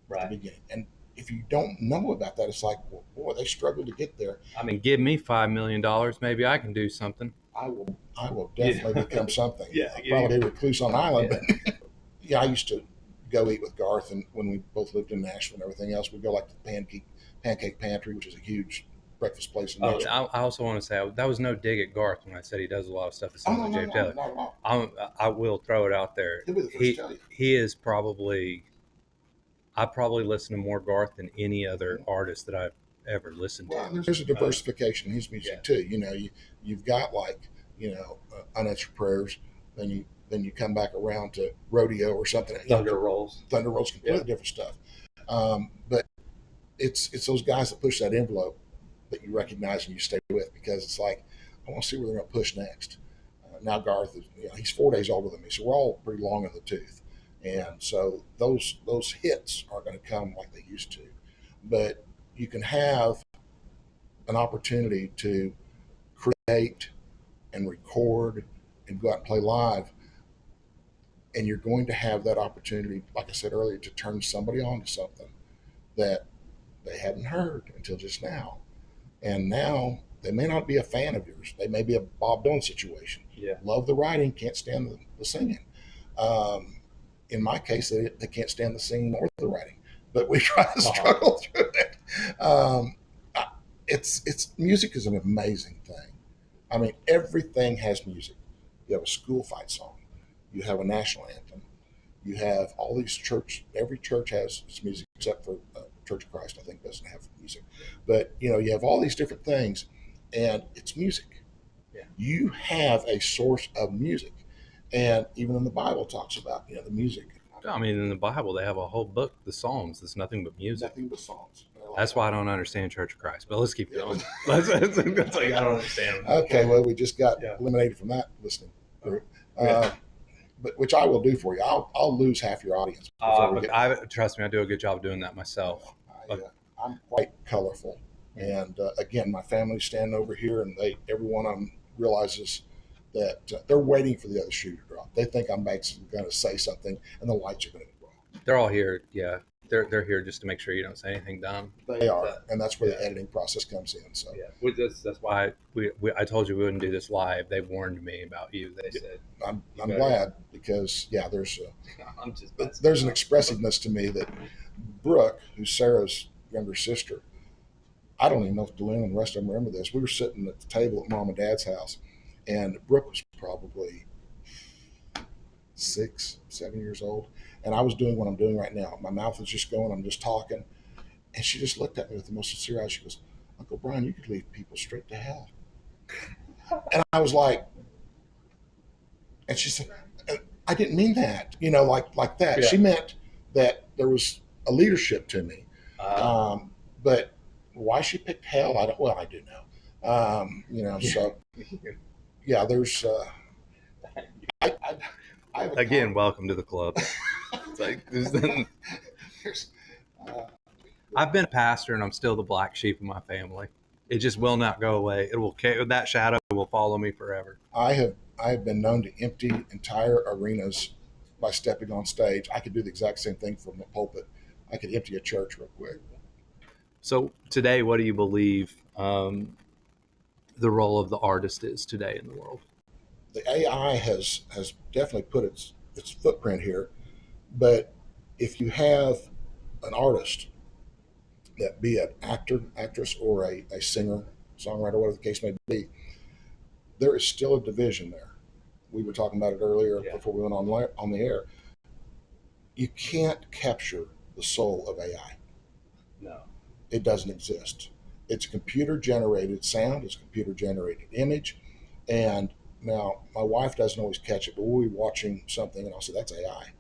Right. at the beginning. And if you don't know about that, it's like, well, boy, they struggled to get there. I mean, give me $5 million, maybe I can do something. I will definitely become something. Yeah, I'll probably be a recluse on an island. But yeah, I used to go eat with Garth, and when we both lived in Nashville and everything else, we'd go like to the Pancake Pantry, which is a huge breakfast place in Nashville. I also want to say that was no dig at Garth when I said he does a lot of stuff that sounds like James Taylor. Not at all. I will throw it out there. He'll be the first to tell you. He is probably. I probably listen to more Garth than any other artist that I've ever listened to. Well, there's a diversification in his music too. You know, you've got like, you know, Unanswered Prayers, then you come back around to Rodeo or something. Thunder Rolls. Thunder Rolls, completely different stuff. But it's those guys that push that envelope that you recognize and you stay with, because it's like, I want to see where they're going to push next. Now Garth is, you know, he's 4 days older than me, so we're all pretty long in the tooth. And so those hits aren't going to come like they used to. But you can have an opportunity to create and record and go out and play live. And you're going to have that opportunity, like I said earlier, to turn somebody on to something that they hadn't heard until just now. And now they may not be a fan of yours. They may be a Bob Dylan situation. Yeah. Love the writing, can't stand the singing. In my case, they can't stand the singing or the writing, but we try to struggle through it. It's music is an amazing thing. I mean, everything has music. You have a school fight song. You have a national anthem. You have all these every church has its music, except for Church of Christ, I think, doesn't have music. But, you know, you have all these different things, and it's music. Yeah. You have a source of music. And even in the Bible talks about, you know, the music. I mean, in the Bible, they have a whole book, the Psalms. It's nothing but music. Nothing but songs. That's why I don't understand Church of Christ. But let's keep going. That's like I don't understand. Okay, well, we just got Yeah. eliminated from that listening group. Yeah. But which I will do for you. I'll lose half your audience before we get. Trust me, I do a good job doing that myself. I'm quite colorful, and again, my family's standing over here, and every one of them realizes that they're waiting for the other shoe to drop. They think I'm going to say something, and the lights are going to go off. They're all here. Yeah, they're here just to make sure you don't say anything dumb. They are, and that's where the editing process comes in. So Yeah, that's why I told you we wouldn't do this live. They warned me about you. They said I'm glad because there's I'm just there's an expressiveness to me that Brooke, who's Sarah's younger sister, I don't even know if Delune and the rest of them remember this. We were sitting at the table at Mom and Dad's house, and Brooke was probably 6, 7 years old, and I was doing what I'm doing right now. My mouth was just going. I'm just talking, and she just looked at me with the most sincere eyes. She goes, "Uncle Brian, you could lead people straight to hell." And I was like, and she said, "I didn't mean that, like that." Yeah. She meant that there was a leadership to me. But why she picked hell, I do know. So yeah, there's I have again, welcome to the club. It's like I've been a pastor, and I'm still the black sheep of my family. It just will not go away. That shadow will follow me forever. I have been known to empty entire arenas by stepping on stage. I could do the exact same thing from the pulpit. I could empty a church real quick. So today, what do you believe the role of the artist is today in the world? The AI has definitely put its footprint here, but if you have an artist, that be an actor, actress, or a singer, songwriter, whatever the case may be, there is still a division there. We were talking about it earlier before we went on the air. You can't capture the soul of AI. No. It doesn't exist. It's computer generated sound, it's computer generated image. And now my wife doesn't always catch it, but we'll be watching something and I'll say, "That's AI."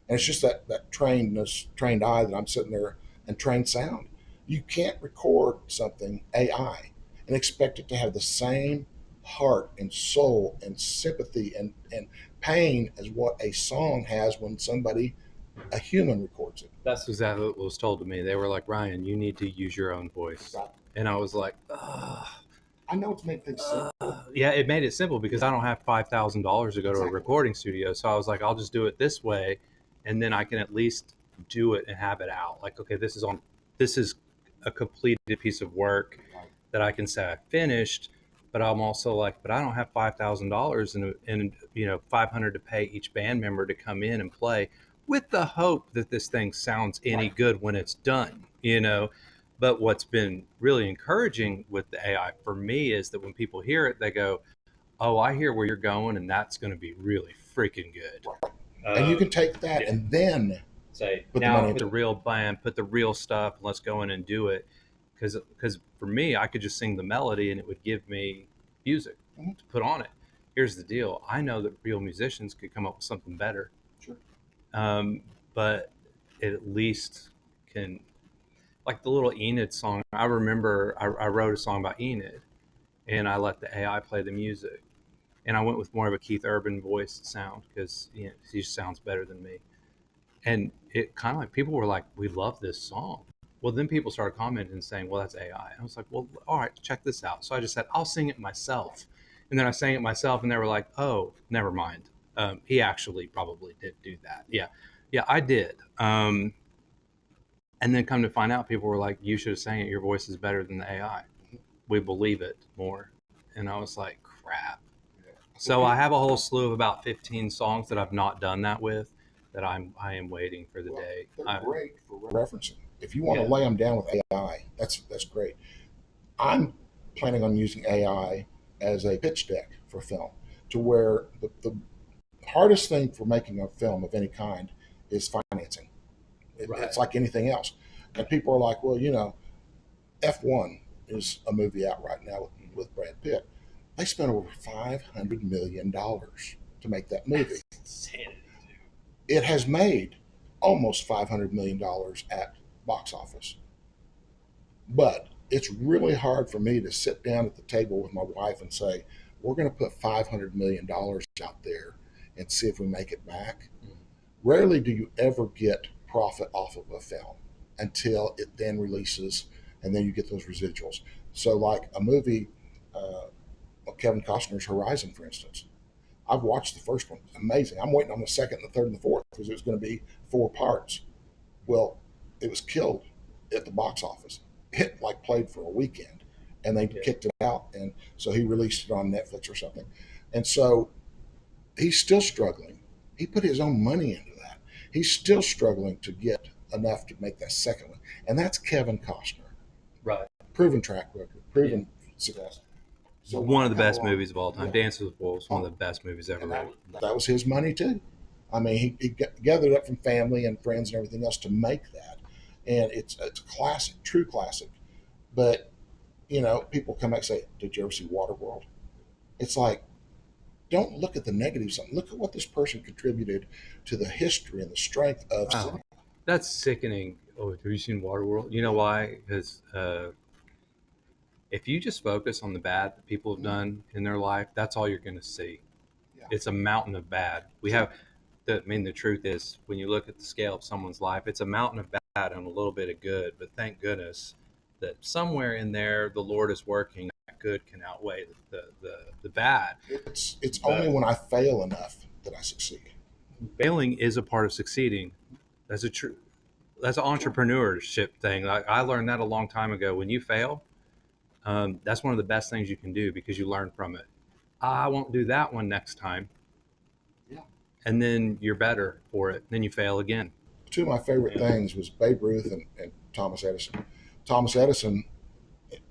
And it's just that trained eye that I'm sitting there, and trained sound. You can't record something AI and expect it to have the same heart and soul and sympathy and pain as what a song has when a human records it. That's exactly what was told to me. They were like, "Ryan, you need to use your own voice." Right. And I was like, ugh. I know it's made things simple. Yeah, it made it simple because I don't have $5,000 to go to a recording studio. So I was like, I'll just do it this way, and then I can at least do it and have it out. Like, okay, this is a completed piece of work that I can say I finished. But I'm also like, but I don't have $5,000 and $500 to pay each band member to come in and play, with the hope that this thing sounds any good when it's done. But what's been really encouraging with the AI for me is that when people hear it, they go, "Oh, I hear where you're going, and that's going to be really freaking good." And you can take that and then say, put now, the money Put into the real band, put the real stuff, and let's go in and do it. Because for me, I could just sing the melody and it would give me music to put on it. Here's the deal: I know that real musicians could come up with something better. Sure. But it at least can, like the little Enid song. I remember I wrote a song about Enid, and I let the AI play the music, and I went with more of a Keith Urban voice sound because he just sounds better than me. And it kind of like people were like, "We love this song." Well, then people started commenting and saying, "Well, that's AI." And I was like, "Well, all right, check this out." So I just said, "I'll sing it myself," and then I sang it myself, and they were like, "Oh, never mind. He actually probably did do that." Yeah, I did. And then come to find out, people were like, "You should have sang it. Your voice is better than the AI. We believe it more." And I was like, "Crap." So I have a whole slew of about 15 songs that I've not done that with, that I am waiting for the day. They're great for referencing. If you want to lay them down with AI, that's great. I'm planning on using AI as a pitch deck for film, to where the hardest thing for making a film of any kind is financing. It's like anything else. And people are like, "Well, F1 is a movie out right now with Brad Pitt. They spent over $500 million to make that movie. That's insanity, dude. It has made almost $500 million at box office. But it's really hard for me to sit down at the table with my wife and say, we're going to put $500 million out there and see if we make it back. Rarely do you ever get profit off of a film until it then releases, and then you get those residuals. So, like a movie, uh, Kevin Costner's Horizon, for instance. I've watched the first one. Amazing. I'm waiting on the second, and the third, and the fourth because it was going to be 4 parts. Well, it was killed at the box office. It like played for a weekend, and they kicked it out, and so he released it on Netflix or something. And so he's still struggling. He put his own money into that. He's still struggling to get enough to make that second one, and that's Kevin Costner. Right. Proven track record, proven success. So one of the best movies of all time. Yeah. Dances with Wolves, one of the best movies ever made. That was his money too. I mean, he gathered up from family and friends and everything else to make that, and it's a classic, true classic. But people come back and say, "Did you ever see Waterworld?" It's like, don't look at the negatives. Look at what this person contributed to the history and the strength of. Wow. That's sickening. Oh, have you seen Waterworld? You know why? Because if you just focus on the bad that people have done in their life, that's all you're going to see. Yeah. It's a mountain of bad. The truth is, when you look at the scale of someone's life, it's a mountain of bad and a little bit of good. But thank goodness that somewhere in there, the Lord is working. That good can outweigh the bad. It's only when I fail enough that I succeed. Failing is a part of succeeding. That's an entrepreneurship thing. I learned that a long time ago. When you fail, that's one of the best things you can do because you learn from it. I won't do that one next time. Yeah. And then you're better for it. Then you fail again. Two of my favorite things was Babe Ruth and Thomas Edison. Thomas Edison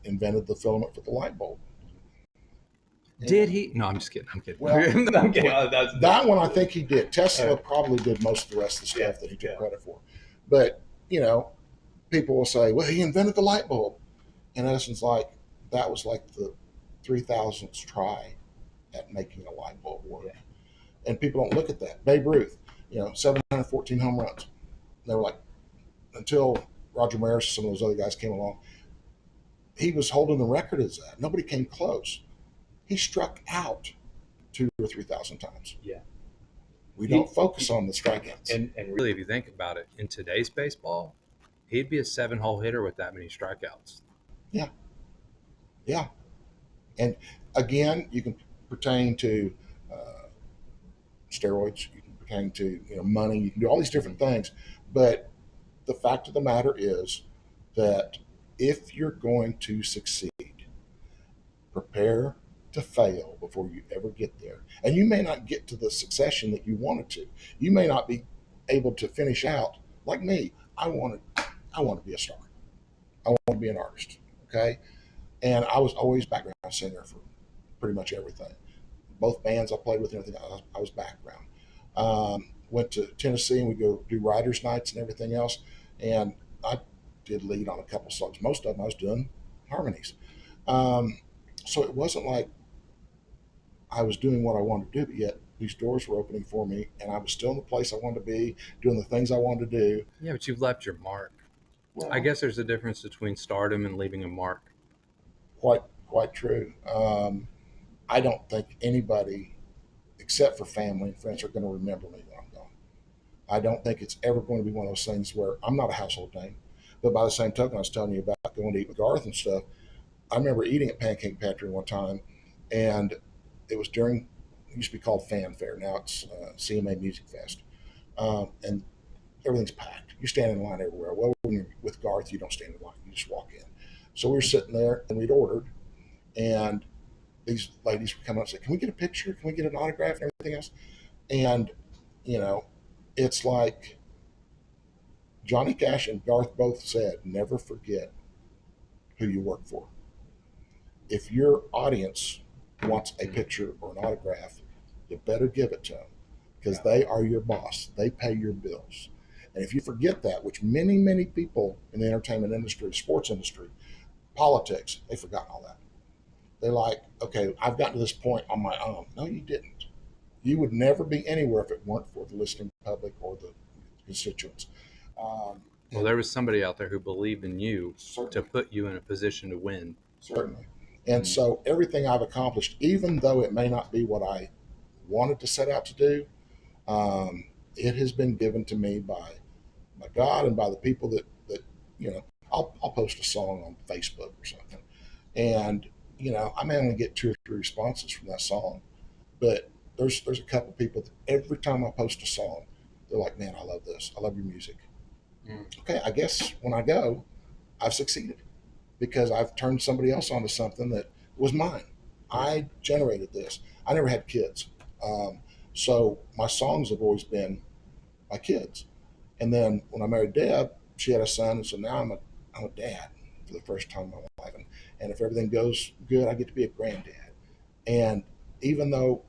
invented the filament for the light bulb. Did he? No, I'm just kidding. I'm kidding. Well, I'm kidding. That one I think he did. Tesla probably did most of the rest of the stuff that he took credit for. But, people will say, well, he invented the light bulb. And Edison's like, that was like the 3,000th try at making a light bulb work. Yeah. And people don't look at that. Babe Ruth, 714 home runs. They were like, until Roger Maris and some of those other guys came along, he was holding the record as that. Nobody came close. He struck out 2,000 or 3,000 times. Yeah. We don't focus on the strikeouts. And really, if you think about it, in today's baseball, he'd be a 7-hole hitter with that many strikeouts. Yeah. Yeah. And again, you can pertain to steroids, you can pertain to money, you can do all these different things. But the fact of the matter is that if you're going to succeed, prepare to fail before you ever get there. And you may not get to the succession that you wanted to. You may not be able to finish out like me. I want to be a star. I want to be an artist. Okay. And I was always background singer for pretty much everything. Both bands I played with and everything, I was background. Went to Tennessee and we go do writers' nights and everything else. And I did lead on a couple songs. Most of them I was doing harmonies. So it wasn't like I was doing what I wanted to do, but yet these doors were opening for me and I was still in the place I wanted to be, doing the things I wanted to do. Yeah, but you've left your mark. Well, I guess there's a difference between stardom and leaving a mark. Quite true. I don't think anybody, except for family and friends, are going to remember me when I'm gone. I don't think it's ever going to be one of those things where I'm not a household name. But by the same token, I was telling you about going to eat with Garth and stuff. I remember eating at Pancake Pantry one time, and it was during, it used to be called Fanfare. Now it's CMA Music Fest. And everything's packed. You stand in line everywhere. Well, when you're with Garth, you don't stand in line. You just walk in. So we were sitting there, and we'd ordered, and these ladies would come up and say, can we get a picture? Can we get an autograph and everything else? And, it's like Johnny Cash and Garth both said, never forget who you work for. If your audience wants a picture or an autograph, you better give it to them because they are your boss. They pay your bills. And if you forget that, which many, many people in the entertainment industry, sports industry, politics, they've forgotten all that. They're like, okay, I've gotten to this point on my own. No, you didn't. You would never be anywhere if it weren't for the listening public or the constituents. Well, there was somebody out there who believed in you to Certainly. put you in a position to win. Certainly. And so everything I've accomplished, even though it may not be what I wanted to set out to do, um, it has been given to me by God and by the people that you know. I'll post a song on Facebook or something, and I may only get 2 or 3 responses from that song, but there's a couple people that every time I post a song, they're like, "Man, I love this. I love your music." Okay, I guess when I go, I've succeeded because I've turned somebody else onto something that was mine. I generated this. I never had kids, um, so my songs have always been my kids. And then when I married Deb, she had a son, and so now I'm a dad for the first time in my life. And if everything goes good, I get to be a granddad. And even though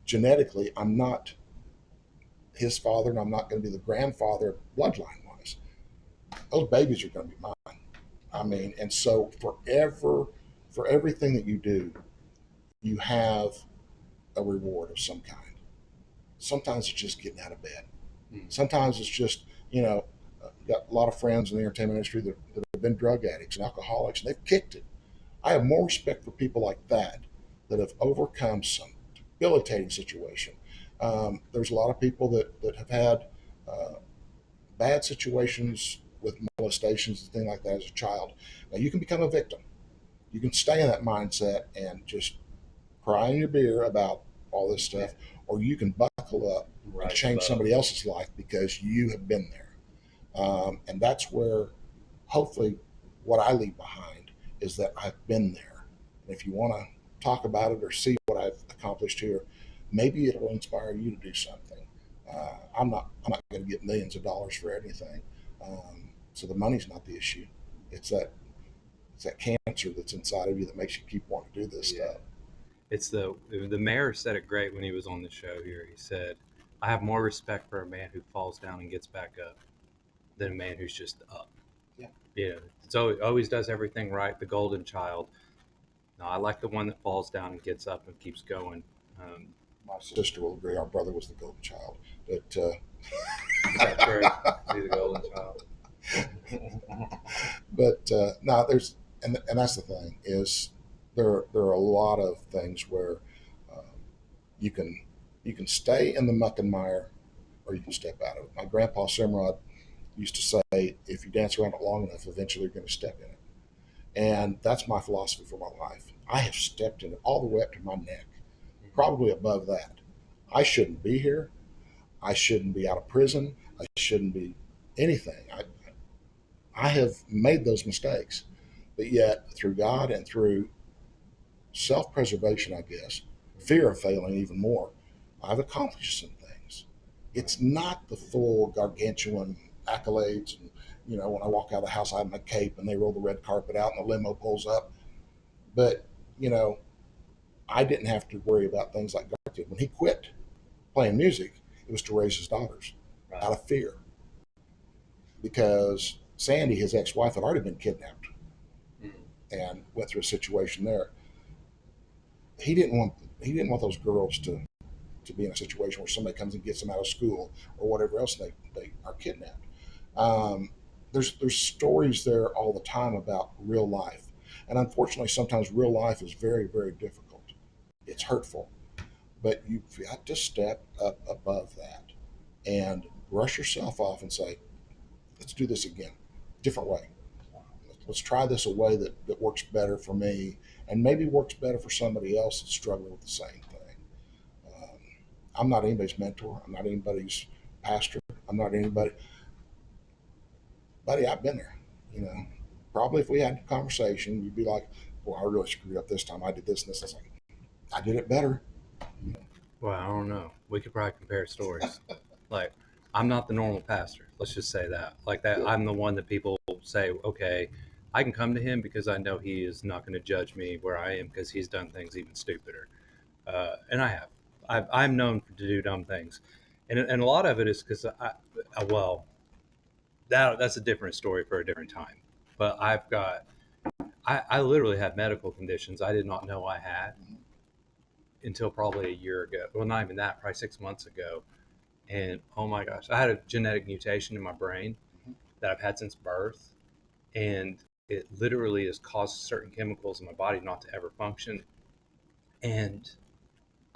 genetically I'm not his father, and I'm not going to be the grandfather bloodline wise, those babies are going to be mine. I mean, and so for everything that you do, you have a reward of some kind. Sometimes it's just getting out of bed. Sometimes it's just, got a lot of friends in the entertainment industry that have been drug addicts and alcoholics, and they've kicked it. I have more respect for people like that have overcome some debilitating situation. There's a lot of people that have had uh, bad situations with molestations and things like that as a child. Now, you can become a victim. You can stay in that mindset and just cry in your beer about all this stuff, or you can buckle up and change somebody else's life because you have been there. And that's where hopefully what I leave behind is that I've been there. And if you want to talk about it or see what I've accomplished here, maybe it'll inspire you to do something. I'm not going to get millions of dollars for anything. So the money's not the issue. It's that it's that cancer that's inside of you that makes you keep wanting to do this stuff. It's the mayor said it great when he was on the show here. He said, "I have more respect for a man who falls down and gets back up than a man who's just up." Yeah. It's always does everything right. The golden child. No, I like the one that falls down and gets up and keeps going. Um, My sister will agree. Our brother was the golden child, but is that true? Is he the golden child? but no, and that's the thing is there are a lot of things where um, you can you can stay in the muck and mire or you can step out of it. My grandpa Simrod used to say, if you dance around it long enough, eventually you're going to step in it. And that's my philosophy for my life. I have stepped in it all the way up to my neck, probably above that. I shouldn't be here. I shouldn't be out of prison. I shouldn't be anything. I have made those mistakes. But yet, through God and through self preservation, I guess, fear of failing even more, I've accomplished some things. It's not the full gargantuan accolades. And, when I walk out of the house, I have my cape and they roll the red carpet out and the limo pulls up. But, you know, I didn't have to worry about things like Garth did. When he quit playing music, it was to raise his daughters out of fear because Sandy, his ex wife, had already been kidnapped and went through a situation there. He didn't want he didn't want those girls to be in a situation where somebody comes and gets them out of school or whatever else they are kidnapped. Um, there's stories there all the time about real life, and unfortunately, sometimes real life is very very difficult. It's hurtful, but you've got to step up above that and brush yourself off and say, let's do this again, different way. Let's try this a way that works better for me and maybe works better for somebody else that's struggling with the same thing. Um, I'm not anybody's mentor. I'm not anybody's pastor. I'm not anybody. Buddy, I've been there. You know, probably if we had a conversation, you'd be like, well, I really screwed up this time. I did this and this. It's like, I did it better. Well, I don't know. We could probably compare stories. Like, I'm not the normal pastor. Let's just say that. Like that, I'm the one that people say, okay, I can come to him because I know he is not going to judge me where I am because he's done things even stupider. And I have. I'm known to do dumb things, and a lot of it is because well, that's a different story for a different time. But I literally had medical conditions I did not know I had until probably a year ago. Well, not even that, probably 6 months ago. And oh my gosh, I had a genetic mutation in my brain that I've had since birth, and it literally has caused certain chemicals in my body not to ever function. And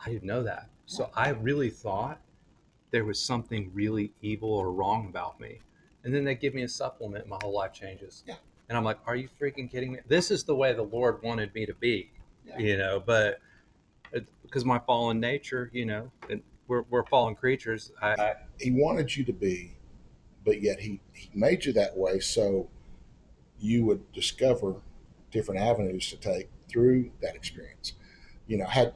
I didn't know that. So I really thought there was something really evil or wrong about me. And then they give me a supplement, my whole life changes. Yeah. And I'm like, are you freaking kidding me? This is the way the Lord wanted me to be, but because my fallen nature, and we're fallen creatures. He wanted you to be, but yet he made you that way so you would discover different avenues to take through that experience. Had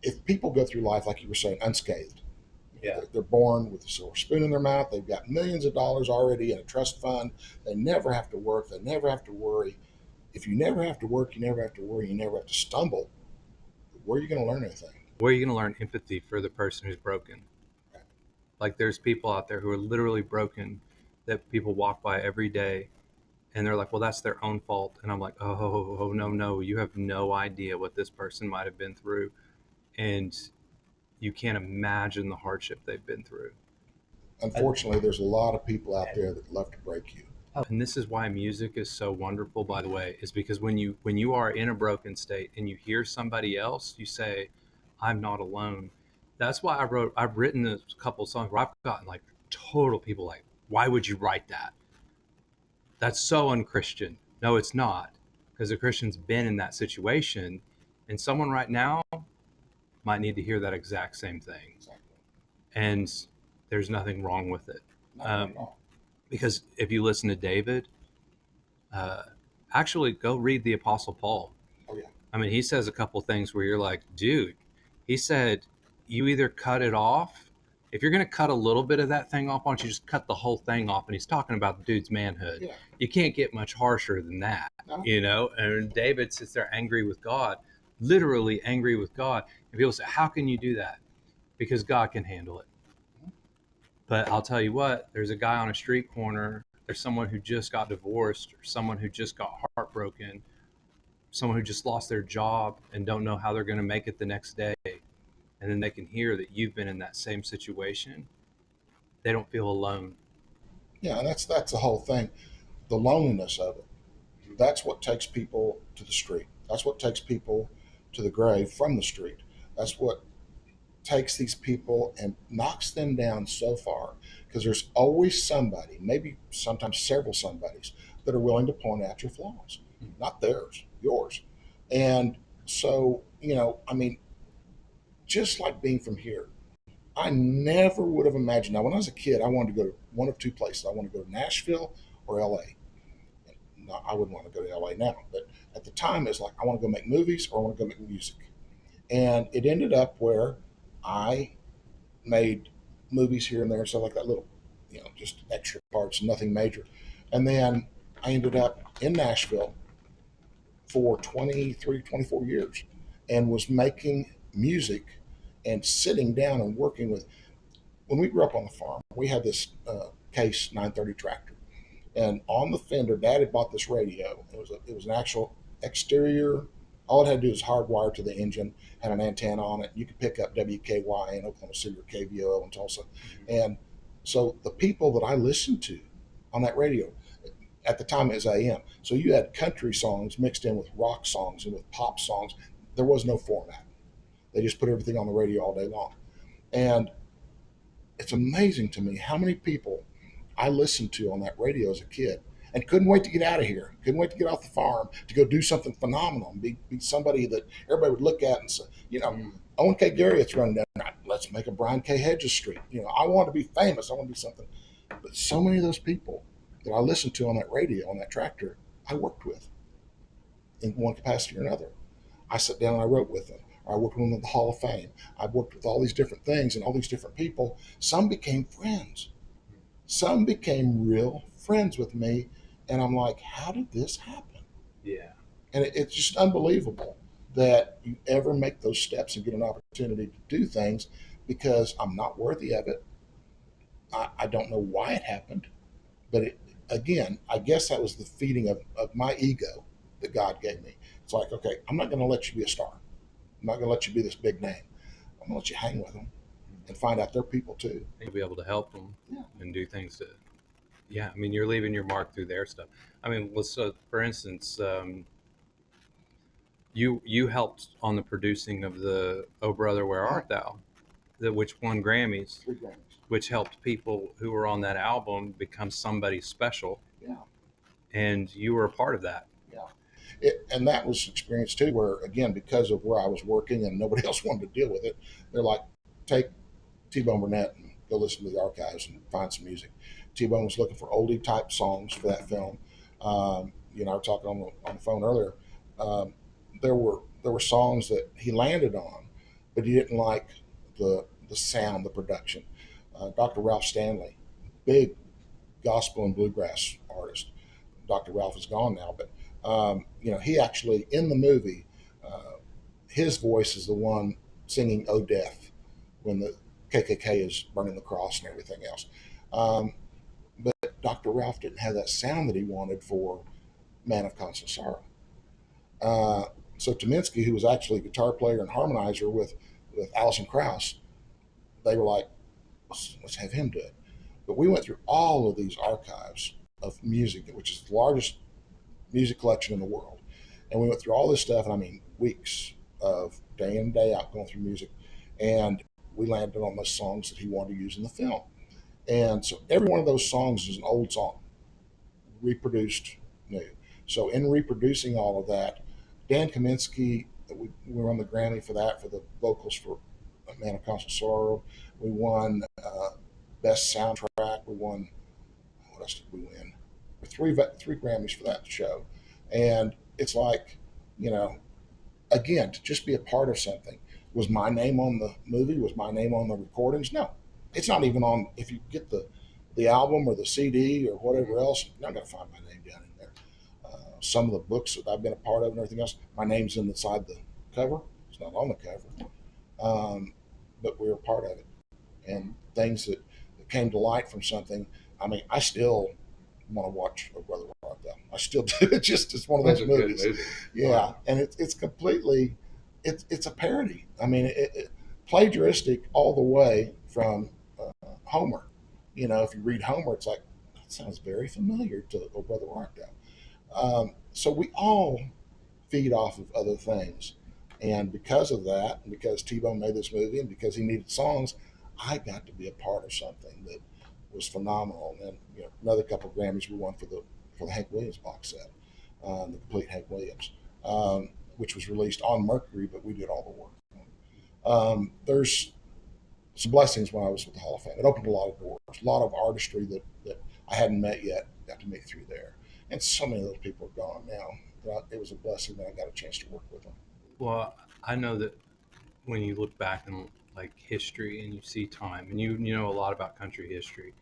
if people go through life like you were saying unscathed, they're born with a silver spoon in their mouth. They've got millions of dollars already in a trust fund. They never have to work. They never have to worry. If you never have to work, you never have to worry. You never have to stumble. Where are you going to learn anything? Where are you going to learn empathy for the person who's broken? Like there's people out there who are literally broken that people walk by every day, and they're like, well, that's their own fault. And I'm like, oh, no, you have no idea what this person might have been through. And you can't imagine the hardship they've been through. Unfortunately, there's a lot of people out there that love to break you. And this is why music is so wonderful, by the way, is because when you are in a broken state and you hear somebody else, you say, I'm not alone. That's why I've written a couple songs where I've gotten like total people like, why would you write that? That's so unchristian. No, it's not, because a Christian's been in that situation, and someone right now might need to hear that exact same thing. Exactly. And there's nothing wrong with it. Not at all. Because if you listen to David, actually go read the Apostle Paul. Oh, yeah. I mean, he says a couple things where you're like, dude, he said, you either cut it off. If you're going to cut a little bit of that thing off, why don't you just cut the whole thing off? And he's talking about the dude's manhood. Yeah. You can't get much harsher than that, No. And David sits there angry with God, literally angry with God. And people say, how can you do that? Because God can handle it. But I'll tell you what, there's a guy on a street corner, there's someone who just got divorced, or someone who just got heartbroken, someone who just lost their job and don't know how they're going to make it the next day. And then they can hear that you've been in that same situation. They don't feel alone. Yeah, and that's the whole thing. The loneliness of it. That's what takes people to the street. That's what takes people to the grave from the street. That's what takes these people and knocks them down so far, because there's always somebody, maybe sometimes several somebodies, that are willing to point out your flaws, not theirs, yours. And so, I mean, just like being from here, I never would have imagined. Now, when I was a kid, I wanted to go to one of two places. I wanted to go to Nashville or LA. No, I wouldn't want to go to LA now, but at the time, it's like I want to go make movies or I want to go make music. And it ended up where I made movies here and there and stuff like that, little, just extra parts, nothing major. And then I ended up in Nashville for 23, 24 years and was making music and sitting down and working with. When we grew up on the farm, we had this Case 930 tractor. And on the fender, Dad had bought this radio. It was an actual exterior. All it had to do was hardwire to the engine, had an antenna on it. You could pick up WKY in Oklahoma City or KVOL in Tulsa. And so the people that I listened to on that radio, at the time it was AM. So you had country songs mixed in with rock songs and with pop songs. There was no format. They just put everything on the radio all day long. And it's amazing to me how many people I listened to on that radio as a kid and couldn't wait to get out of here, couldn't wait to get off the farm to go do something phenomenal and be somebody that everybody would look at and say, Owen K. Garrett's running down, let's make a Brian K. Hedges street. I want to be famous. I want to be something. But so many of those people that I listened to on that radio, on that tractor, I worked with in one capacity or another. I sat down and I wrote with them. I worked with them at the Hall of Fame. I've worked with all these different things and all these different people. Some became friends. Some became real friends with me. And I'm like, how did this happen? Yeah. And it's just unbelievable that you ever make those steps and get an opportunity to do things, because I'm not worthy of it. I don't know why it happened. But again, I guess that was the feeding of my ego that God gave me. It's like, okay, I'm not going to let you be a star. I'm not going to let you be this big name. I'm going to let you hang with them and find out they're people too. You'll be able to help them Yeah. and do things to Yeah, I mean, you're leaving your mark through their stuff. I mean, let's for instance, you helped on the producing of the "Oh Brother, Where Art Thou," which won Grammys, 3 Grammys. which helped people who were on that album become somebody special. Yeah. And you were a part of that. Yeah. And that was experience too, where again, because of where I was working and nobody else wanted to deal with it, they're like, take T-Bone Burnett and go listen to the archives and find some music. T-Bone was looking for oldie type songs for that film. I was talking on the phone earlier. Um, there were songs that he landed on, but he didn't like the sound, the production. Dr. Ralph Stanley, big gospel and bluegrass artist. Dr. Ralph is gone now, but he actually in the movie, uh, his voice is the one singing "Oh Death" when the KKK is burning the cross and everything else. Um, but Dr. Ralph didn't have that sound that he wanted for "Man of Constant Sorrow." Uh, so Tominski, who was actually a guitar player and harmonizer with Alison Krauss, they were like, let's have him do it. But we went through all of these archives of music, which is the largest music collection in the world. And we went through all this stuff, and I mean, weeks of day in and day out going through music. And we landed on those songs that he wanted to use in the film. And so every one of those songs is an old song, reproduced new. So in reproducing all of that, Dan Kaminsky, we won the Grammy for that, for the vocals for Man of Constant Sorrow. We won Best Soundtrack. We won, what else did we win? Three Grammys for that show. And it's like, you know, again, to just be a part of something. Was my name on the movie? Was my name on the recordings? No, it's not even on. If you get the album or the CD or whatever else, you're not going to find my name down in there. Some of the books that I've been a part of and everything else, my name's inside the cover. It's not on the cover, but we're a part of it. And things that came to light from something. I mean, I still want to watch a Brother Rock though. I still do. It's one of those movies. Yeah, wow. And it's completely it's a parody. I mean, plagiaristic all the way from Homer. If you read Homer, it's like that sounds very familiar to Oh Brother Rock though. So we all feed off of other things, and because of that, and because T-Bone made this movie, and because he needed songs, I got to be a part of something that was phenomenal. And another couple of Grammys we won for the Hank Williams box set, the complete Hank Williams, which was released on Mercury, but we did all the work. There's some blessings when I was with the Hall of Fame. It opened a lot of doors, a lot of artistry that I hadn't met yet, got to meet through there. And so many of those people are gone now. But it was a blessing that I got a chance to work with them. Well, I know that when you look back in like history and you see time, and you know a lot about country history,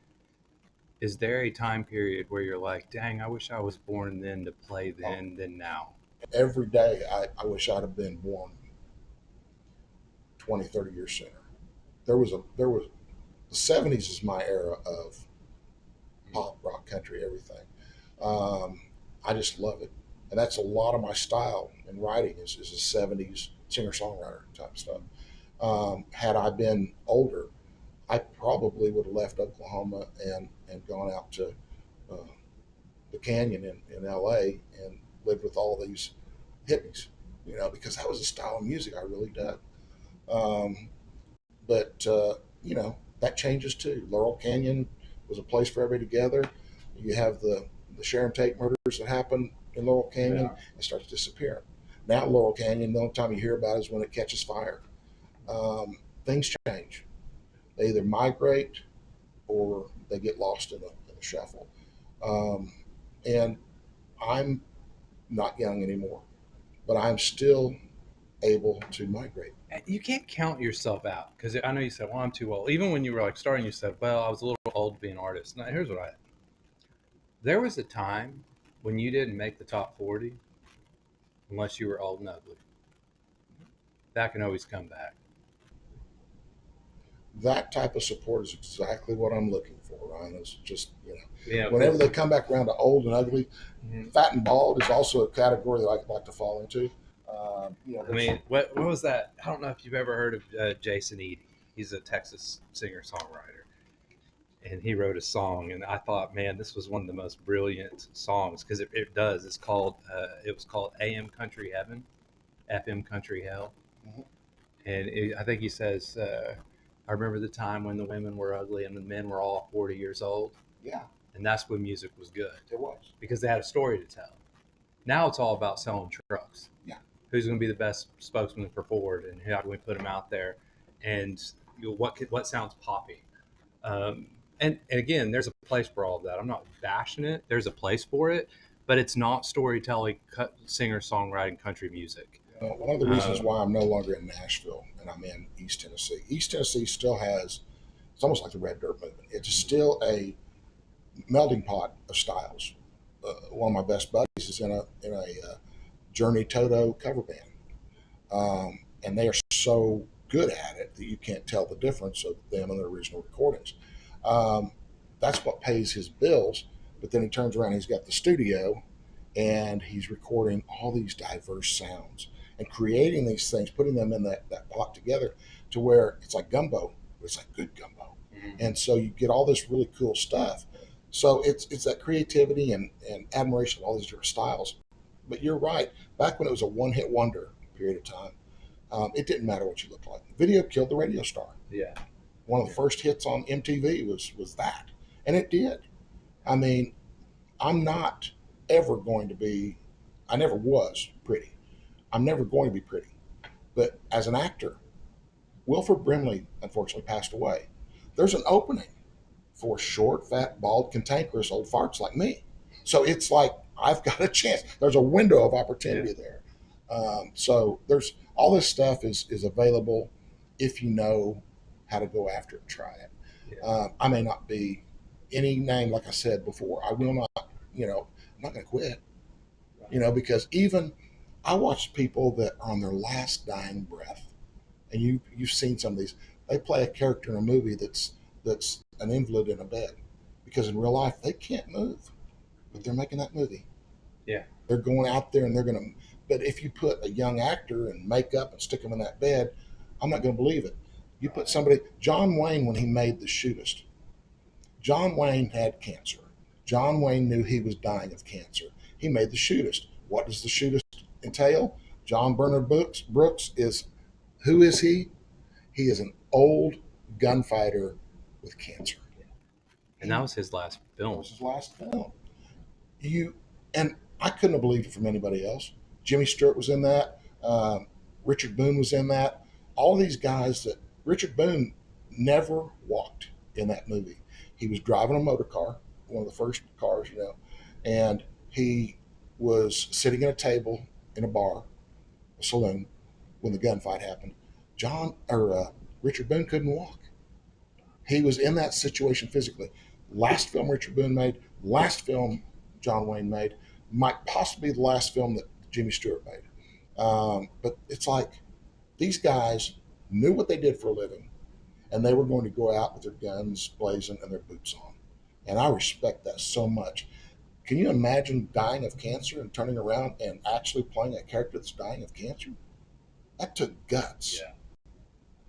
is there a time period where you're like, dang, I wish I was born then to play then than now? Every day, I wish I'd have been born 20, 30 years sooner. There was the 70s is my era of pop, rock, country, everything. I just love it. And that's a lot of my style in writing is the 70s singer-songwriter type stuff. Had I been older, I probably would have left Oklahoma and gone out to uh, the canyon in LA and lived with all these hippies, because that was a style of music I really dug. Um, but that changes too. Laurel Canyon was a place for everybody together. You have the Sharon Tate murders that happened in Laurel Canyon. Yeah. It starts disappearing. Now Laurel Canyon, the only time you hear about it is when it catches fire. Things change. They either migrate or they get lost in a shuffle. And I'm not young anymore, but I'm still able to migrate. You can't count yourself out, because I know you said, well, I'm too old. Even when you were like starting, you said, well, I was a little old to be an artist. Now, here's what there was a time when you didn't make the top 40 unless you were old and ugly. That can always come back. That type of support is exactly what I'm looking for, Ryan. It's just, whenever they come back around to old and ugly, fat and bald is also a category that I like to fall into. I mean, what was that? I don't know if you've ever heard of Jason Eady. He's a Texas singer-songwriter. and he wrote a song, and I thought, man, this was one of the most brilliant songs because it does. It's called it was called AM Country Heaven, FM Country Hell, Mhm. and I think he says, I remember the time when the women were ugly and the men were all 40 years old, Yeah, and that's when music was good it was. because they had a story to tell. Now it's all about selling trucks. Yeah. Who's going to be the best spokesman for Ford, and how can we put them out there, and what sounds poppy. Um, and again, there's a place for all of that. I'm not bashing it. There's a place for it, but it's not storytelling, singer songwriting, country music. One of the reasons why I'm no longer in Nashville and I'm in East Tennessee. East Tennessee still has, it's almost like the Red Dirt movement. It's still a melting pot of styles. One of my best buddies is in a Journey Toto cover band, and they are so good at it that you can't tell the difference of them and their original recordings. Um, that's what pays his bills. But then he turns around, he's got the studio, and he's recording all these diverse sounds and creating these things, putting them in that pot together to where it's like gumbo, but it's like good gumbo. Mm-hmm. And so you get all this really cool stuff. So it's that creativity and admiration of all these different styles. But you're right. Back when it was a one-hit wonder period of time, it didn't matter what you looked like. Video killed the radio star. Yeah. One of the first hits on MTV was that, and it did. I mean, I'm not ever going to be. I never was pretty. I'm never going to be pretty. But as an actor, Wilford Brimley unfortunately passed away. There's an opening for short, fat, bald, cantankerous old farts like me. So it's like I've got a chance. There's a window of opportunity there. So there's all this stuff is available if you know how to go after it and try it. Yeah. I may not be any name, like I said before. I will not, I'm not going to quit, because even I watch people that are on their last dying breath, and you've seen some of these. They play a character in a movie that's an invalid in a bed, because in real life they can't move, but they're making that movie. Yeah, they're going out there and they're going to. But if you put a young actor in makeup and stick them in that bed, I'm not going to believe it. You put somebody, John Wayne, when he made The Shootist, John Wayne had cancer. John Wayne knew he was dying of cancer. He made The Shootist. What does The Shootist entail? John Bernard Brooks is, who is he? He is an old gunfighter with cancer. And that was his last film. That was his last film. And I couldn't have believed it from anybody else. Jimmy Stewart was in that. Richard Boone was in that. All these guys that Richard Boone never walked in that movie. He was driving a motor car, one of the first cars, and he was sitting at a table in a bar, a saloon, when the gunfight happened. Richard Boone couldn't walk. He was in that situation physically. Last film Richard Boone made, last film John Wayne made, might possibly be the last film that Jimmy Stewart made. But it's like these guys knew what they did for a living, and they were going to go out with their guns blazing and their boots on. And I respect that so much. Can you imagine dying of cancer and turning around and actually playing a character that's dying of cancer? That took guts. Yeah.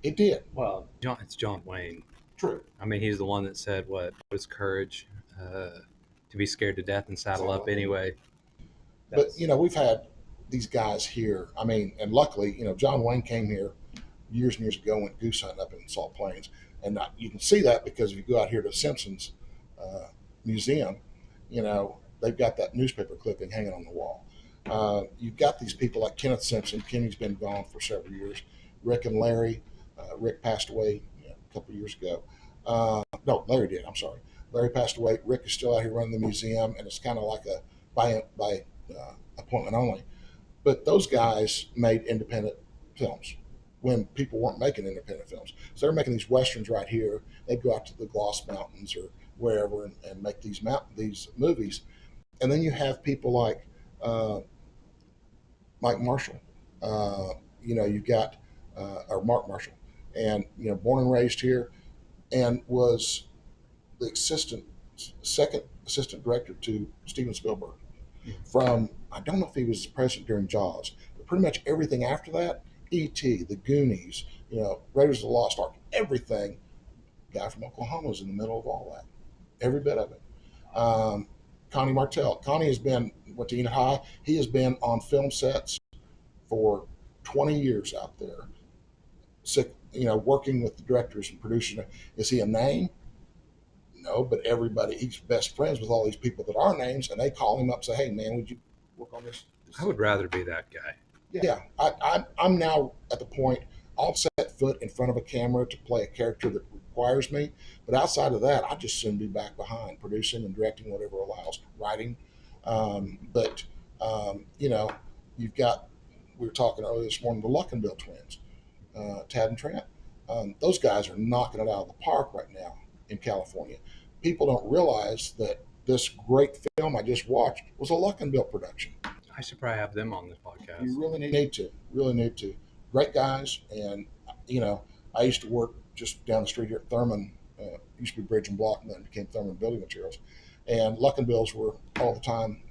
It did. Well, it's John Wayne. True. I mean, he's the one that said, what was courage to be scared to death and saddle up anyway. But, we've had these guys here. I mean, and luckily, John Wayne came here years and years ago, went goose hunting up in Salt Plains. And you can see that because if you go out here to Simpson's museum, they've got that newspaper clipping hanging on the wall. You've got these people like Kenneth Simpson. Kenny's been gone for several years. Rick and Larry. Rick passed away a couple of years ago. No, Larry did. I'm sorry. Larry passed away. Rick is still out here running the museum, and it's kind of like a by appointment only. But those guys made independent films when people weren't making independent films. So they're making these westerns right here. They'd go out to the Gloss Mountains or wherever and make these movies. And then you have people like Mike Marshall. You've got or Mark Marshall, and born and raised here, and was the second assistant director to Steven Spielberg. From, I don't know if he was president during Jaws, but pretty much everything after that, E.T., The Goonies, Raiders of the Lost Ark, everything, Guy from Oklahoma was in the middle of all that, every bit of it. Um, Connie Martell. Connie went to Enid High. He has been on film sets for 20 years out there, working with the directors and producers. Is he a name? No, but he's best friends with all these people that are names, and they call him up and say, "Hey, man, would you work on this?" I would rather be that guy. Yeah, I'm now at the point I'll set foot in front of a camera to play a character that requires me, but outside of that, I'd just soon be back behind producing and directing whatever allows, writing. But you've got we were talking earlier this morning, the Luckenbill twins, Tad and Trent. Those guys are knocking it out of the park right now in California. People don't realize that this great film I just watched was a Luckenbill production. I should probably have them on this podcast. You really need to. Great guys, and I used to work just down the street here at Thurman. Used to be Bridge and Block, and then became Thurman Building Materials. And Luckenbills were all the time,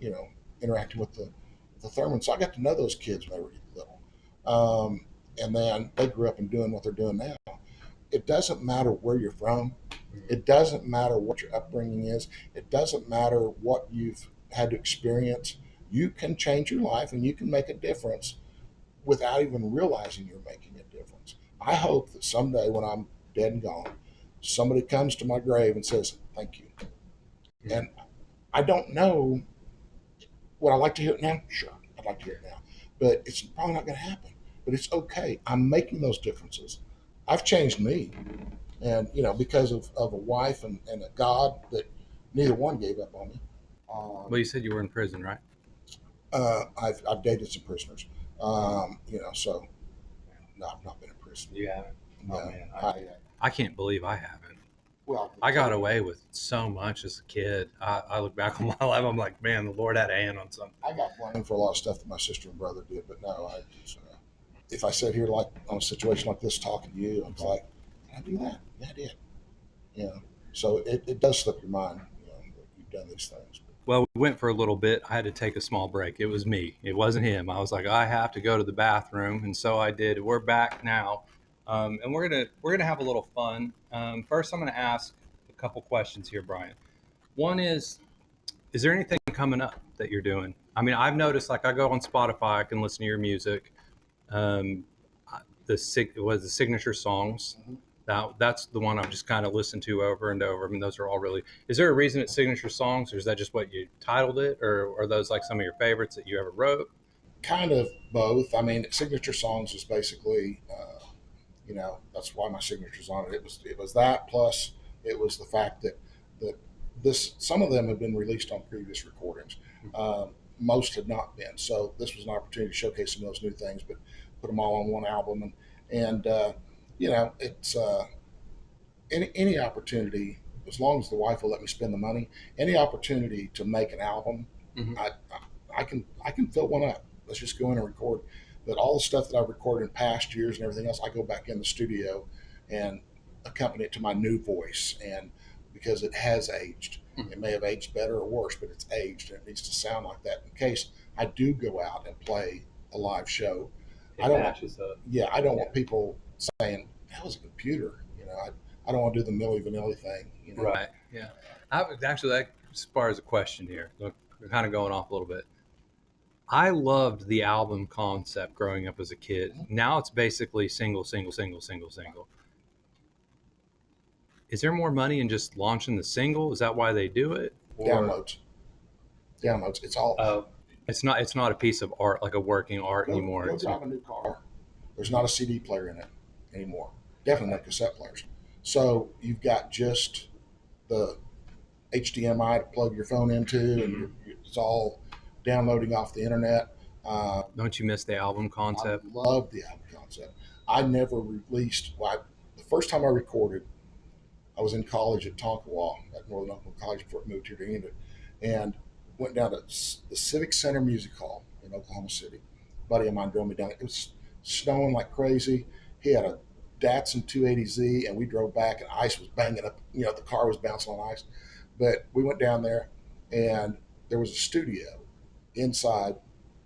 interacting with the Thurman. So I got to know those kids when they were little, and then they grew up and doing what they're doing now. It doesn't matter where you're from. It doesn't matter what your upbringing is. It doesn't matter what you've had to experience. You can change your life and you can make a difference without even realizing you're making a difference. I hope that someday when I'm dead and gone, somebody comes to my grave and says, "Thank you." And I don't know, would I like to hear it now? Sure, I'd like to hear it now. But it's probably not going to happen. But it's okay. I'm making those differences. I've changed me. And, because of a wife and a God that neither one gave up on me. Well, you said you were in prison, right? I've dated some prisoners. So no, I've not been in prison. You haven't? No, Oh man, I can't believe I haven't. well, I got away with so much as a kid. I look back on my life, I'm like, man, the Lord had a hand on something. I got blamed for a lot of stuff that my sister and brother did, but no, if I sit here like on a situation like this talking to you, I'm like, did I do that? Yeah, I did. So it does slip your mind, that you've done these things. Well, we went for a little bit. I had to take a small break. It was me. It wasn't him. I was like, I have to go to the bathroom, and so I did. We're back now, and we're gonna have a little fun. First, I'm gonna ask a couple questions here, Brian. One is there anything coming up that you're doing? I mean, I've noticed like I go on Spotify, I can listen to your music. Um, the signature songs. Mm-hmm. That's the one I've just kind of listened to over and over. I mean, those are all really. Is there a reason it's signature songs, or is that just what you titled it, or are those like some of your favorites that you ever wrote? Kind of both. I mean, signature songs is basically, that's why my signature's on it. It was that plus it was the fact that some of them have been released on previous recordings. Most had not been. So this was an opportunity to showcase some of those new things, but put them all on one album and it's any opportunity, as long as the wife will let me spend the money, any opportunity to make an album, Mhm. I can fill one up. Let's just go in and record. But all the stuff that I've recorded in past years and everything else, I go back in the studio and accompany it to my new voice, and because it has aged, Mhm. it may have aged better or worse, but it's aged and it needs to sound like that in case I do go out and play a live show. It I don't matches up. Yeah, I don't want people saying that was a computer. I don't want to do the Milli Vanilli thing. Right. Yeah. Actually, that inspires a question here. Look, we're kind of going off a little bit. I loved the album concept growing up as a kid. Now it's basically single, single, single, single, single. Is there more money in just launching the single? Is that why they do it? Downloads. It's all. It's not. It's not a piece of art, like a working art anymore. Go drive a new car. There's not a CD player in it anymore. Definitely not cassette players. So you've got just the HDMI to plug your phone into, and it's all downloading off the internet. Don't you miss the album concept? I love the album concept. I never released. The first time I recorded, I was in college at Tonkawa at Northern Oklahoma College before I moved here to Enid, and went down to the Civic Center Music Hall in Oklahoma City. A buddy of mine drove me down. It was snowing like crazy. He had a Datsun 280Z, and we drove back, and ice was banging up. The car was bouncing on ice. But we went down there, and there was a studio inside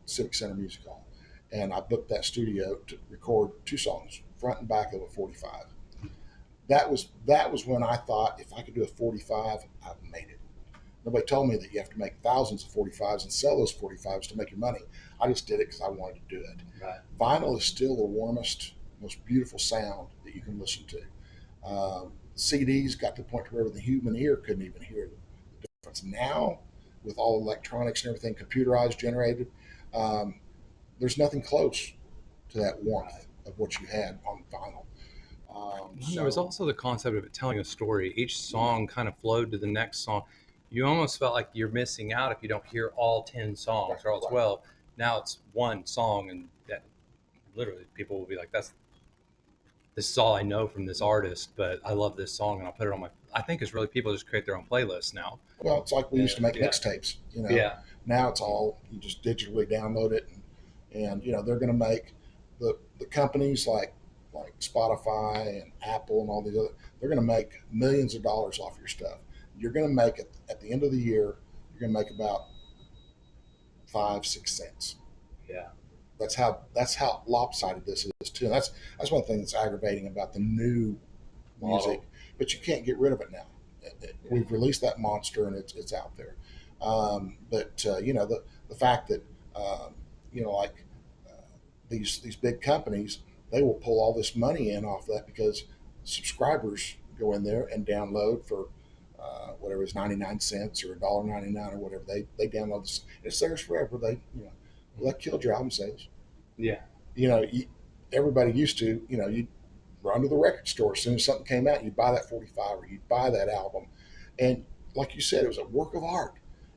Civic Center Music Hall, and I booked that studio to record 2 songs, front and back of a 45. that was when I thought if I could do a 45, I've made it. Nobody told me that you have to make thousands of 45s and sell those 45s to make your money. I just did it because I wanted to do it. Right. Vinyl is still the warmest, most beautiful sound that you can listen to. CDs got to the point where the human ear couldn't even hear the difference. Now, with all electronics and everything computerized, generated, um, there's nothing close to that warmth of what you had on vinyl. And there was also the concept of it telling a story. Each song kind of flowed to the next song. You almost felt like you're missing out if you don't hear all 10 songs or all 12. Now it's one song, and that literally people will be like, this is all I know from this artist, but I love this song and I'll put it on my. I think it's really people just create their own playlists now. Well, it's like we used to make Yeah. mixtapes. Yeah. Now it's all you just digitally download it, and they're going to make the companies like Spotify and Apple and all these other. They're going to make millions of dollars off your stuff. You're going to make it at the end of the year. You're going to make about 5-6 cents. Yeah. That's how lopsided this is too. And that's one thing that's aggravating about the new music, but you can't get rid of it now. We've released that monster, and it's out there. But the fact that like these big companies, they will pull all this money in off that because subscribers go in there and download for whatever is 99 cents or $1.99 or whatever. They download this. It's theirs forever. Well, that killed your album sales. Yeah. Everybody used to, you run to the record store as soon as something came out. You'd buy that 45 or you'd buy that album. And like you said, it was a work of art.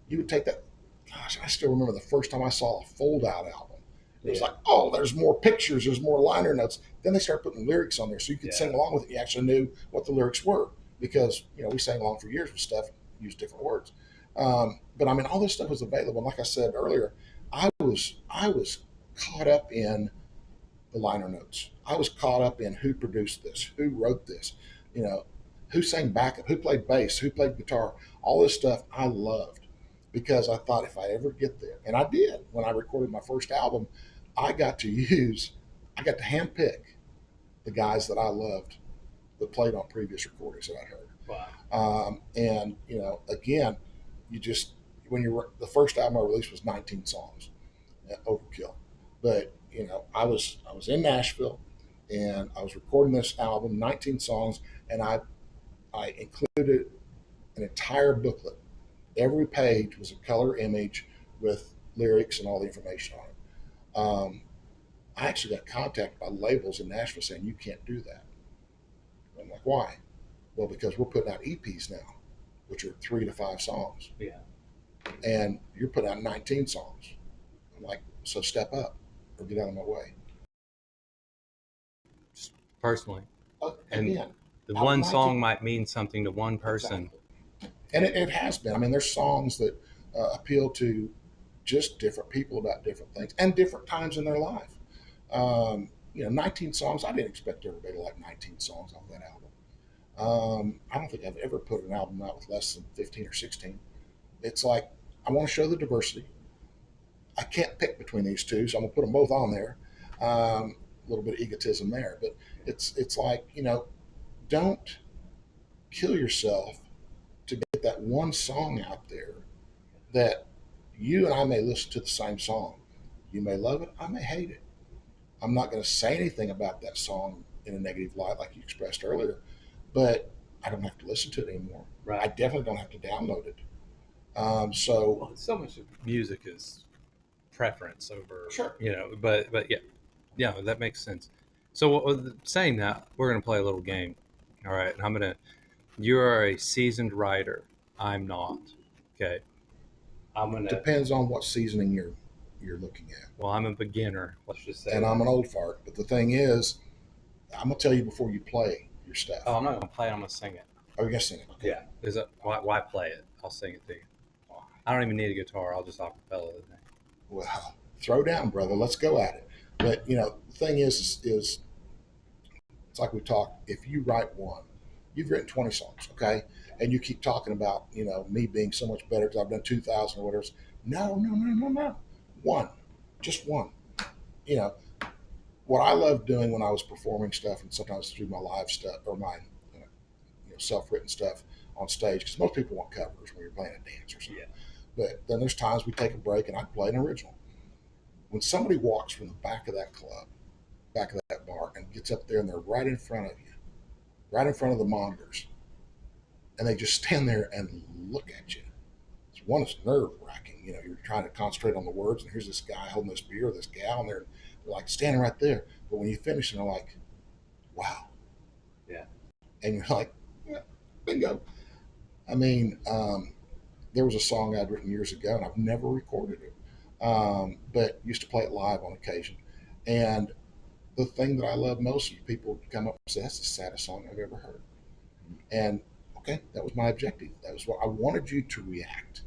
You would take that. Gosh, I still remember the first time I saw a fold out album. It was like, oh, there's more pictures, there's more liner notes. Then they started putting lyrics on there so you could sing along with it. You actually knew what the lyrics were because, we sang along for years with stuff, used different words. But I mean, all this stuff was available. And like I said earlier, I was caught up in the liner notes. I was caught up in who produced this, who wrote this, who sang backup, who played bass, who played guitar. All this stuff I loved because I thought if I ever get there, and I did when I recorded my first album, I got to handpick the guys that I loved that played on previous recordings that I heard. Wow. And again, the first album I released was 19 songs, overkill. But I was in Nashville, and I was recording this album, 19 songs, and I included an entire booklet. Every page was a color image with lyrics and all the information on it. I actually got contacted by labels in Nashville saying you can't do that. I'm like, why? Well, because we're putting out EPs now, which are 3 to 5 songs. Yeah. And you're putting out 19 songs. I'm like, so step up or get out of my way. Personally. And Again, the one song might mean something to one person. Exactly. And it has been. I mean, there's songs that appeal to just different people about different things and different times in their life. 19 songs. I didn't expect everybody to like 19 songs off that album. I don't think I've ever put an album out with less than 15 or 16. It's like, I want to show the diversity. I can't pick between these two, so I'm going to put them both on there. A little bit of egotism there, but it's like, don't kill yourself to get that one song out there that you and I may listen to the same song. You may love it, I may hate it. I'm not going to say anything about that song in a negative light like you expressed earlier, but I don't have to listen to it anymore. Right. I definitely don't have to download it. Well, so much of music is preference over, Sure. But yeah, that makes sense. So saying that, we're gonna play a little game. All right, and you are a seasoned writer. I'm not. Okay. Depends on what seasoning you're looking at. Well, I'm a beginner. Let's just say. And I'm an old fart. But the thing is, I'm gonna tell you before you play your stuff. Oh, I'm not gonna play it. I'm gonna sing it. Oh, you're gonna sing it? Okay. Yeah. Why play it? I'll sing it to you. I don't even need a guitar. I'll just acapella the thing. Well, throw down, brother. Let's go at it. But the thing is it's like we talked. If you write one, you've written 20 songs, okay, and you keep talking about me being so much better because I've done 2,000 or whatever. No. One, just one. What I loved doing when I was performing stuff, and sometimes through my live stuff or my self-written stuff on stage because most people want covers when you're playing a dance or something. Yeah. But then there's times we take a break and I play an original. When somebody walks from the back of that club, back of that bar, and gets up there and they're right in front of you, right in front of the monitors, and they just stand there and look at you. It's nerve wracking. You're trying to concentrate on the words, and here's this guy holding this beer, or this gal, and they're like standing right there. But when you finish, and they're like, "Wow," Yeah. and you're like, yeah, "Bingo." I mean, there was a song I'd written years ago, and I've never recorded it, but used to play it live on occasion. And the thing that I love most is people come up and say, "That's the saddest song I've ever heard." And okay, that was my objective. That was what I wanted you to react.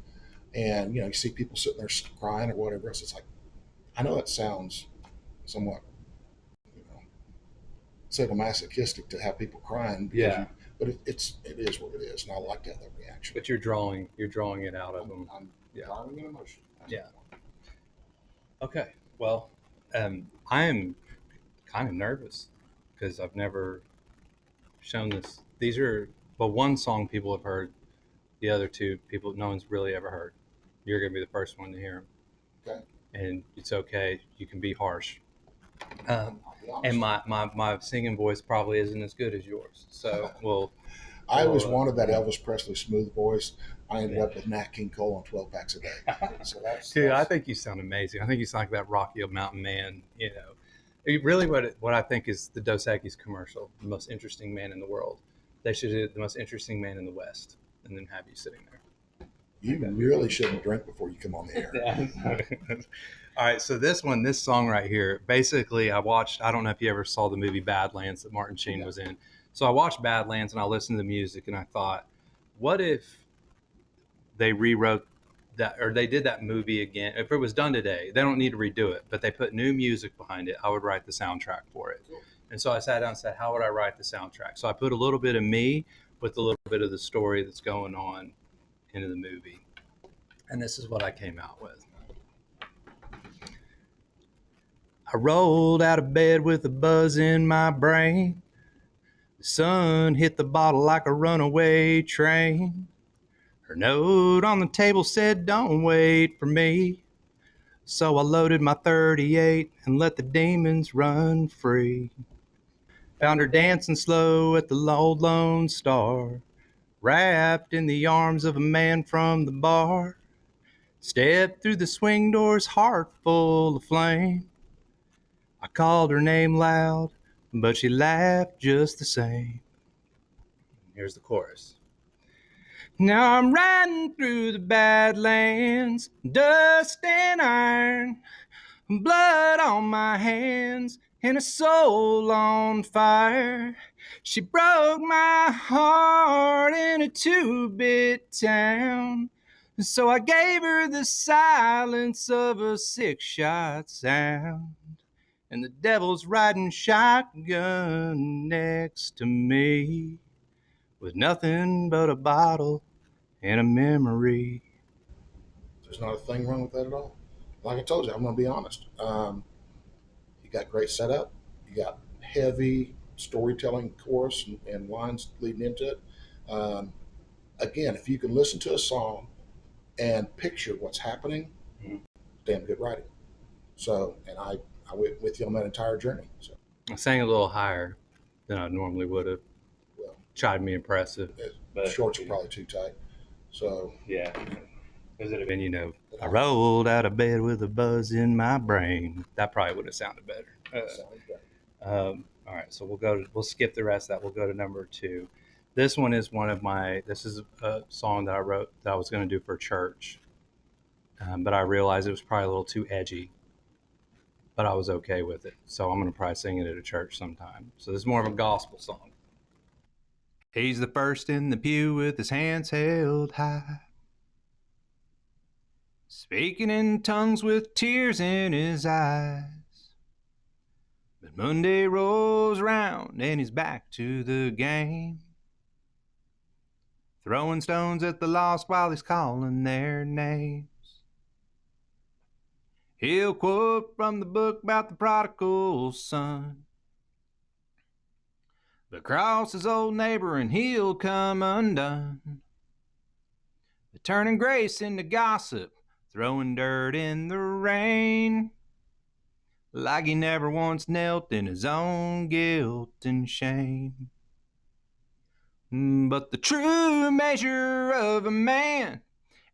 And you see people sitting there crying or whatever else. It's like, I know that sounds somewhat, you know, sadomasochistic to have people crying. Yeah. But it is what it is, and I like to have that reaction. But you're drawing it out of them. I'm Yeah. drawing an emotion. Yeah. Okay. Well, I am kind of nervous because I've never shown this. These are, well, one song people have heard. The other two people no one's really ever heard. You're going to be the first one to hear them. Okay. And it's okay. You can be harsh. I'll be honest. And my singing voice probably isn't as good as yours. So I always wanted that Elvis Presley smooth voice. I ended Yeah. up with Nat King Cole on 12 packs a day. So dude, I think you sound amazing. I think you sound like that Rocky Mountain Man. Really, what I think is the Dos Equis commercial, the most interesting man in the world. They should do the most interesting man in the West, and then have you sitting there. you really shouldn't drink before you come on the air. Yeah. All right, so this song right here, basically I don't know if you ever saw the movie Badlands that Martin Sheen was in. So I watched Badlands and I listened to the music and I thought, what if they rewrote that, or they did that movie again? If it was done today, they don't need to redo it, but they put new music behind it, I would write the soundtrack for it. Cool. And so I sat down and said, how would I write the soundtrack? So I put a little bit of me with a little bit of the story that's going on into the movie. And this is what I came out with. I rolled out of bed with a buzz in my brain. The sun hit the bottle like a runaway train. Her note on the table said, don't wait for me. So I loaded my 38 and let the demons run free. Found her dancing slow at the old Lone Star, wrapped in the arms of a man from the bar. Stepped through the swing doors, heart full of flame. I called her name loud, but she laughed just the same. Here's the chorus. Now I'm riding through the Badlands, dust and iron, blood on my hands and a soul on fire. She broke my heart in a two-bit town, so I gave her the silence of a six-shot sound. And the devil's riding shotgun next to me with nothing but a bottle and a memory. There's not a thing wrong with that at all. Like I told you, I'm going to be honest. You got great setup. You got heavy storytelling chorus and lines leading into it. Again, if you can listen to a song and picture what's happening, damn good writing. So, and I went with you on that entire journey. So, I sang a little higher than I normally would have. well, Tried to be impressive. But shorts are probably too tight. So, yeah. Because it And I rolled out of bed with a buzz in my brain. That probably would have sounded better. sounds great. All right, so we'll skip the rest of that. We'll go to number 2. This one is this is a song that I wrote that I was going to do for church. But I realized it was probably a little too edgy, but I was okay with it. So I'm going to probably sing it at a church sometime. So this is more of a gospel song. He's the first in the pew with his hands held high, speaking in tongues with tears in his eyes. But Monday rolls round and he's back to the game, throwing stones at the lost while he's calling their names. He'll quote from the book about the prodigal son, but cross his old neighbor and he'll come undone. Turning grace into gossip, throwing dirt in the rain, like he never once knelt in his own guilt and shame. But the true measure of a man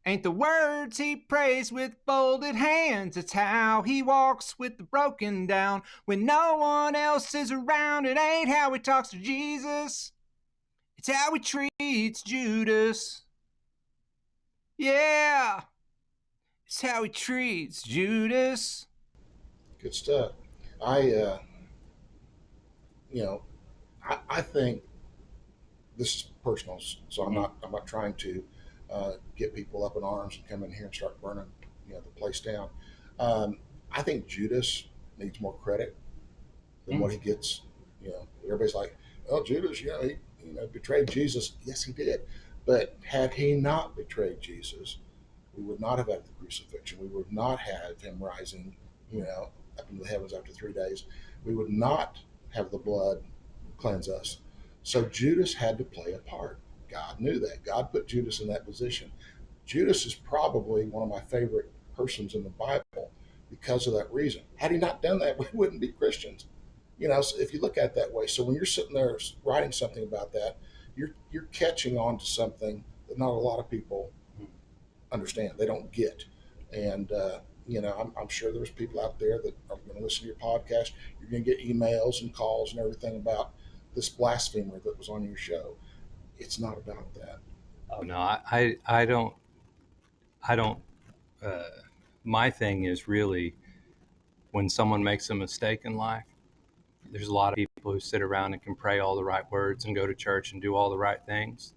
ain't the words he prays with folded hands. It's how he walks with the broken down when no one else is around. It ain't how he talks to Jesus, it's how he treats Judas. Yeah, it's how he treats Judas. Good stuff. I, you know, I think this is personal, so I'm not trying to get people up in arms and come in here and start burning, the place down. I think Judas needs more credit than what he gets. Everybody's like, "Oh, Judas, he betrayed Jesus." Yes, he did, but had he not betrayed Jesus, we would not have had the crucifixion. We would not have him rising, up into the heavens after 3 days. We would not have the blood cleanse us. So Judas had to play a part. God knew that. God put Judas in that position. Judas is probably one of my favorite persons in the Bible because of that reason. Had he not done that, we wouldn't be Christians. So if you look at it that way, so when you're sitting there writing something about that, you're catching on to something that not a lot of people understand. They don't get. And I'm sure there's people out there that are going to listen to your podcast. You're going to get emails and calls and everything about this blasphemer that was on your show. It's not about that. Oh no, I don't. My thing is really when someone makes a mistake in life. There's a lot of people who sit around and can pray all the right words and go to church and do all the right things.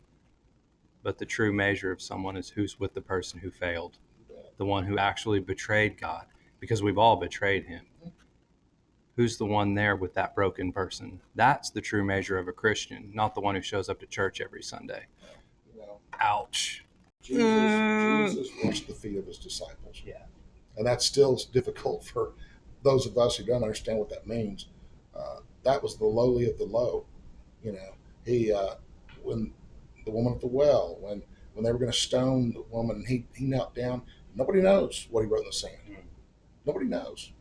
But the true measure of someone is who's with the person who failed, the one who actually betrayed God, because we've all betrayed him. Who's the one there with that broken person? That's the true measure of a Christian, not the one who shows up to church every Sunday. Ouch. Jesus washed the feet of his disciples. Yeah. And that's still difficult for those of us who don't understand what that means. That was the lowly of the low. He when the woman at the well, when they were going to stone the woman, he knelt down. Nobody knows what he wrote in the sand. Nobody knows.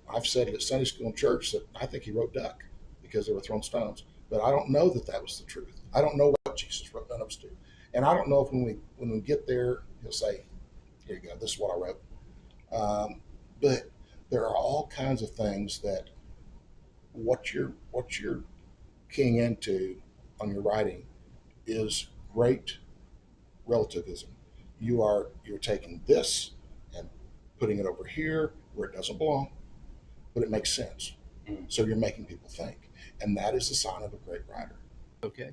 I've said it at Sunday school and church that I think he wrote duck because they were throwing stones. But I don't know that was the truth. I don't know what Jesus wrote. None of us do. And I don't know if when we get there, he'll say, "Here you go. This is what I wrote." But there are all kinds of things that what you're keying into on your writing is great relativism. You're taking this and putting it over here where it doesn't belong, but it makes sense. So you're making people think, and that is the sign of a great writer. Okay.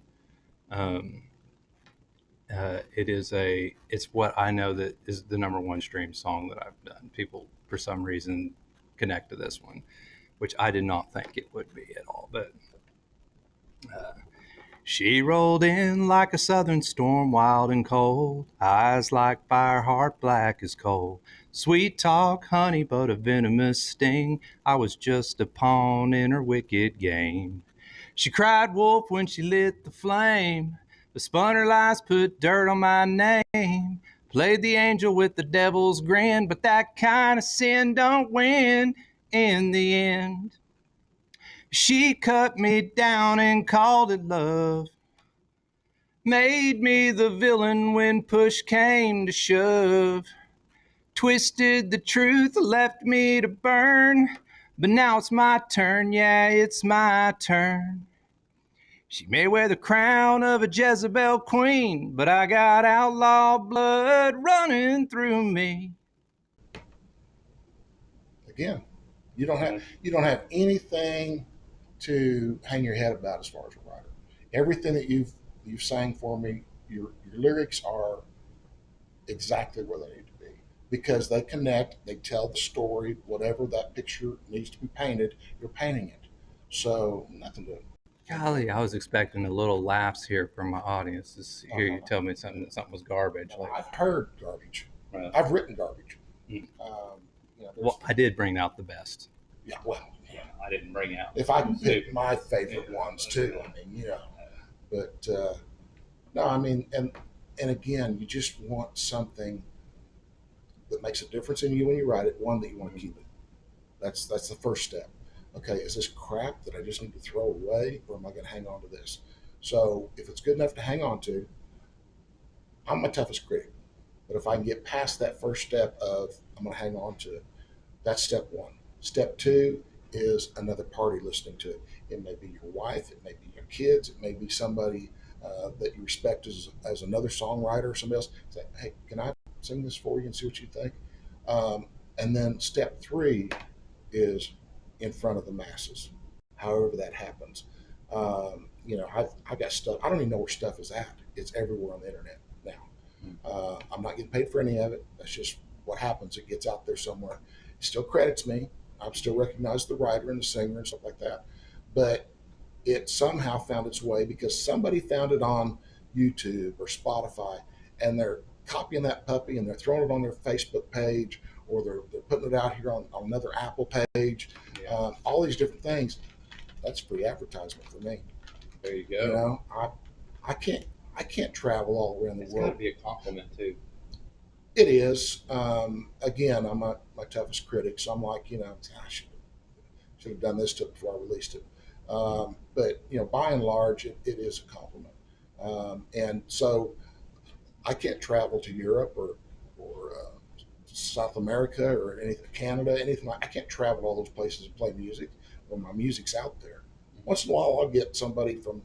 It's what I know that is the number one stream song that I've done. People, for some reason, connect to this one, which I did not think it would be at all. But she rolled in like a southern storm, wild and cold, eyes like fire, heart black as coal. Sweet talk, honey, but a venomous sting. I was just a pawn in her wicked game. She cried wolf when she lit the flame, but spun her lies, put dirt on my name. Played the angel with the devil's grin, but that kind of sin don't win in the end. She cut me down and called it love. Made me the villain when push came to shove. Twisted the truth, left me to burn. But now it's my turn, yeah, it's my turn. She may wear the crown of a Jezebel queen, but I got outlaw blood running through me. Again, you don't have anything to hang your head about as far as a writer. Everything that you've sang for me, your lyrics are exactly where they need to be because they connect, they tell the story, whatever that picture needs to be painted, you're painting it. So nothing to. Golly, I was expecting a little laughs here from my audience to hear you tell me something was garbage. I've heard garbage. I've written garbage. Well, I did bring out the best. Yeah, well, I didn't bring out. If I can pick Super. my favorite ones too, I mean, but no, I mean, and again, you just want something that makes a difference in you when you write it. One that you want to keep it. That's the first step. Okay, is this crap that I just need to throw away, or am I going to hang on to this? So if it's good enough to hang on to, I'm my toughest critic. But if I can get past that first step of I'm going to hang on to it, that's step one. Step two is another party listening to it. It may be your wife, it may be your kids, it may be somebody that you respect as another songwriter or somebody else. Say, hey, can I sing this for you and see what you think? And then step three is in front of the masses, however that happens. I've got stuff. I don't even know where stuff is at. It's everywhere on the internet now. I'm not getting paid for any of it. That's just what happens. It gets out there somewhere. It still credits me. I'm still recognized the writer and the singer and stuff like that. But it somehow found its way because somebody found it on YouTube or Spotify, and they're copying that puppy and they're throwing it on their Facebook page, or they're putting it out here on another Apple page. All these different things. That's free advertisement for me. There you go. You know, I can't travel all around the It's world. got to be a compliment too. It is. Again, I'm my toughest critic, so I'm like, I should have done this to it before I released it. But by and large, it is a compliment. And so I can't travel to Europe or South America or anything, Canada, anything like. I can't travel to all those places and play music when my music's out there. Once in a while, I'll get somebody from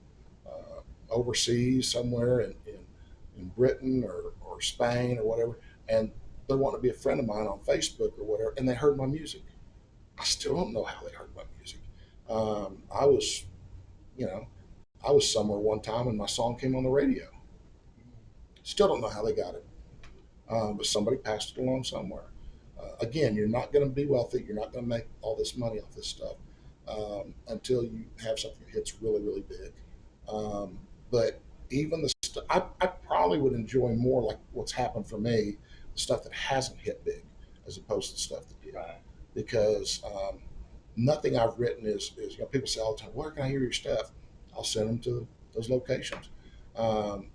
overseas somewhere in Britain or Spain or whatever, and they want to be a friend of mine on Facebook or whatever, and they heard my music. I still don't know how they heard my music. I was, I was somewhere one time and my song came on the radio. Still don't know how they got it, but somebody passed it along somewhere. Again, you're not going to be wealthy. You're not going to make all this money off this stuff until you have something that hits really, really big. But even the stuff, I probably would enjoy more like what's happened for me, the stuff that hasn't hit big, as opposed to the stuff that did. Right. Because nothing I've written is people say all the time, where can I hear your stuff? I'll send them to those locations. Um,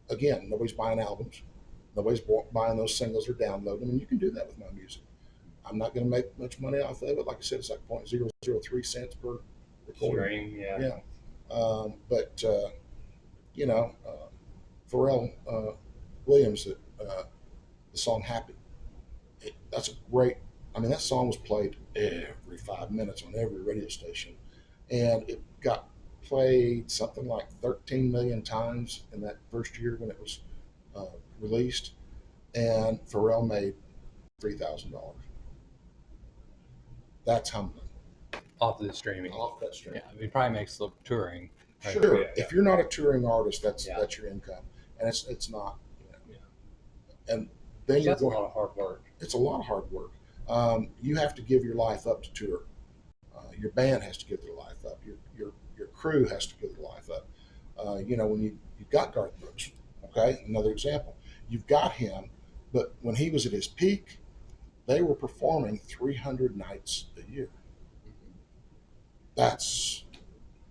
Again, nobody's buying albums. Nobody's buying those singles or downloading them, and you can do that with my music. I'm not going to make much money off of it. Like I said, it's like 0.003 cents per recording. Stream, yeah. Yeah. But Pharrell Williams, the song "Happy." That's a great. I mean, that song was played every 5 minutes on every radio station, and it got played something like 13 million times in that first year when it was uh, released. And Pharrell made $3,000. That's humbling Off the streaming. off that stream. Yeah, I mean, it probably makes the touring. Right? Sure, Yeah, if you're not a touring artist, that's Yeah. that's your income, and it's not. Yeah. And then you're That's a going. lot of hard work. It's a lot of hard work. You have to give your life up to tour. Your band has to give their life up. Your crew has to give their life up. When you've got Garth Brooks, okay, another example. You've got him, but when he was at his peak, they were performing 300 nights a year. That's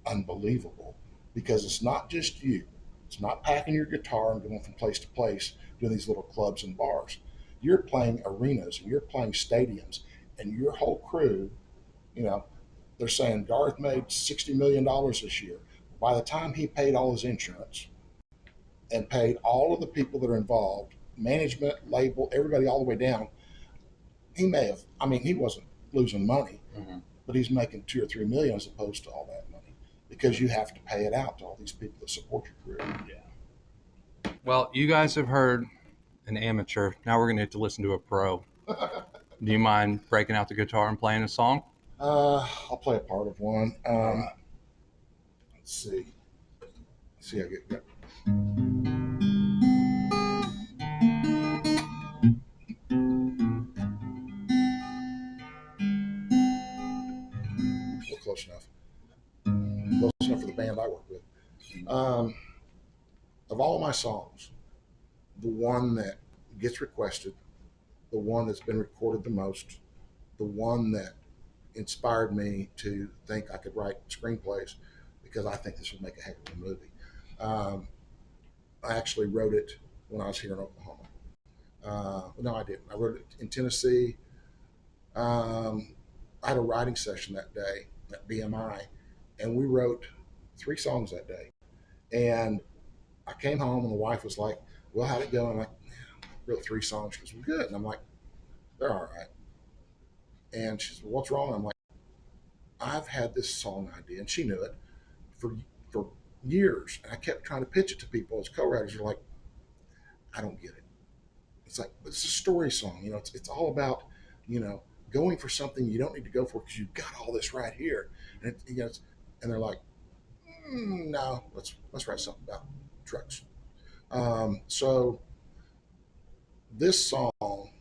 unbelievable because it's not just you. It's not packing your guitar and going from place to place doing these little clubs and bars. You're playing arenas and you're playing stadiums, and your whole crew, you know, they're saying Garth made $60 million this year. By the time he paid all his insurance and paid all of the people that are involved, management, label, everybody all the way down, he may have, I mean, he wasn't losing money, Mm-hmm. but he's making 2 or 3 million as opposed to all that money because you have to pay it out to all these people that support your career. Yeah. Well, you guys have heard an amateur. Now we're going to have to listen to a pro. Do you mind breaking out the guitar and playing a song? I'll play a part of one. Let's see. See, I get. We're close enough. Close enough for the band I work with. Of all my songs, the one that gets requested, the one that's been recorded the most, the one that inspired me to think I could write screenplays because I think this would make a heck of a movie. Um, I actually wrote it when I was here in Oklahoma. No, I didn't. I wrote it in Tennessee. Um, I had a writing session that day at BMI, and we wrote 3 songs that day. And I came home, and the wife was like, "Well, how'd it go?" And I'm like, "Wrote 3 songs." She goes, "Well, good." And I'm like, "They're all right." And she said, "Well, what's wrong?" And I'm like, "I've had this song idea," and she knew it for years, and I kept trying to pitch it to people as co-writers. They're like, "I don't get it." It's like it's a story song. It's all about you know going for something you don't need to go for because you've got all this right here, and and they're like, "No, let's write something about trucks." So this song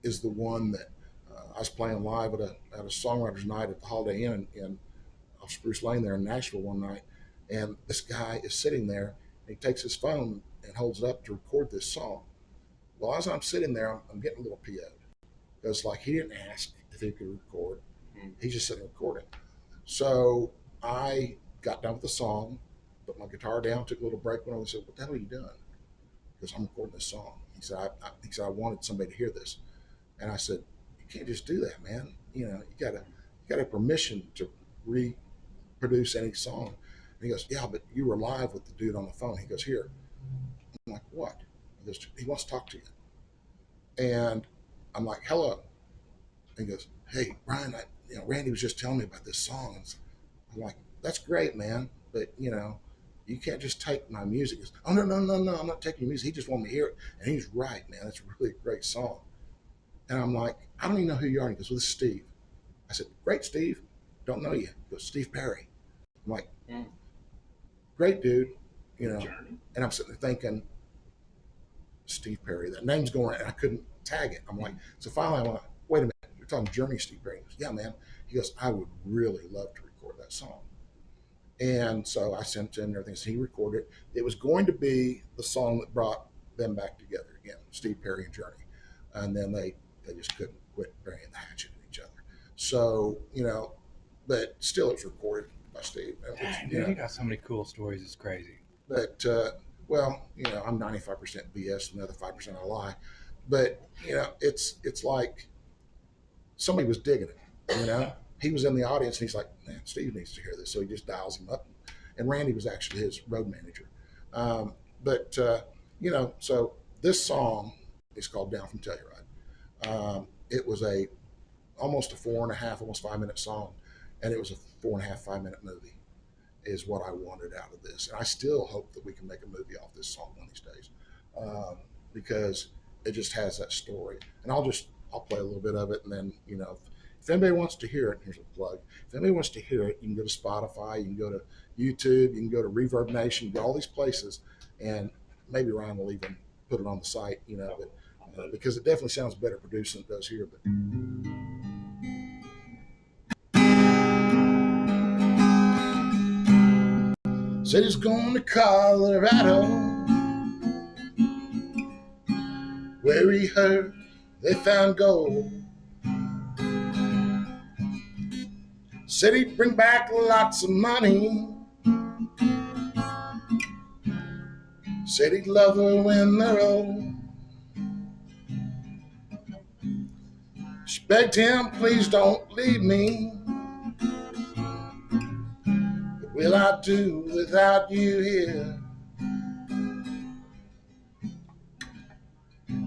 is the one that I was playing live at a songwriters night at the Holiday Inn in off Spruce Lane there in Nashville one night, and this guy is sitting there and he takes his phone and holds it up to record this song. Well, as I'm sitting there, I'm getting a little PO'd because like he didn't ask if he could record, he's just sitting recording. So I got done with the song, put my guitar down, took a little break, went over and said, "What the hell are you doing?" Because I'm recording this song. He said, "I wanted somebody to hear this." And I said, "You can't just do that, man. You gotta permission to reproduce any song." And he goes, "Yeah, but you were live with the dude on the phone." He goes, "Here." I'm like, "What?" He goes, "He wants to talk to you." And I'm like, "Hello." And he goes, "Hey, Brian, Randy was just telling me about this song." And I'm like, "That's great, man, but you can't just take my music." He goes, "Oh, no, no, no, no, I'm not taking your music. He just wanted me to hear it." And he's right, man. That's really a great song. And I'm like, "I don't even know who you are." And he goes, "Well, this is Steve." I said, "Great, Steve. Don't know you." He goes, "Steve Perry." I'm like, "Great, dude." And I'm sitting there thinking, Steve Perry, that name's going, and I couldn't tag it. I'm like, so finally I went, "Wait a minute, you're talking Journey, Steve Perry?" He goes, "Yeah, man." He goes, "I would really love to record that song." And so I sent him everything. So he recorded it. It was going to be the song that brought them back together again, Steve Perry and Journey. And then they just couldn't quit burying the hatchet at each other. So, but still it was recorded by Steve. Dang, dude, you got so many cool stories. It's crazy. But, well, I'm 95% BS and the other 5% I lie. But, it's like somebody was digging it. He was in the audience and he's like, "Man, Steve needs to hear this." So he just dials him up. And Randy was actually his road manager. Um, but, so this song is called "Down from Telluride." It was almost a 4.5, almost 5 minute song. And it was a 4.5, 5 minute movie is what I wanted out of this. And I still hope that we can make a movie off this song one of these days because it just has that story. And I'll play a little bit of it, and then if anybody wants to hear it, here's a plug. If anybody wants to hear it, you can go to Spotify, you can go to YouTube, you can go to Reverb Nation, go all these places, and maybe Ryan will even put it on the site, but because it definitely sounds better produced than it does here. But said he's going to Colorado, where he heard they found gold. Said he'd bring back lots of money. Said he'd love her when they're old. She begged him, "Please don't leave me. What will I do without you here?"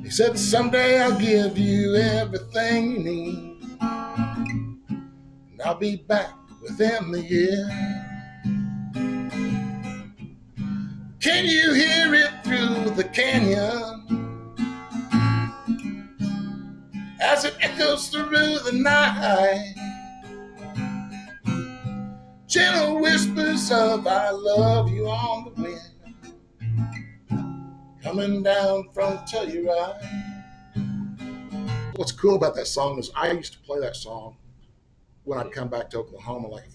He said, "Someday I'll give you everything you need, and I'll be back within the year. Can you hear it through the canyon as it echoes through the night? Gentle whispers of 'I love you' on the wind, coming down from Telluride." What's cool about that song is I used to play that song when I'd come back to Oklahoma, like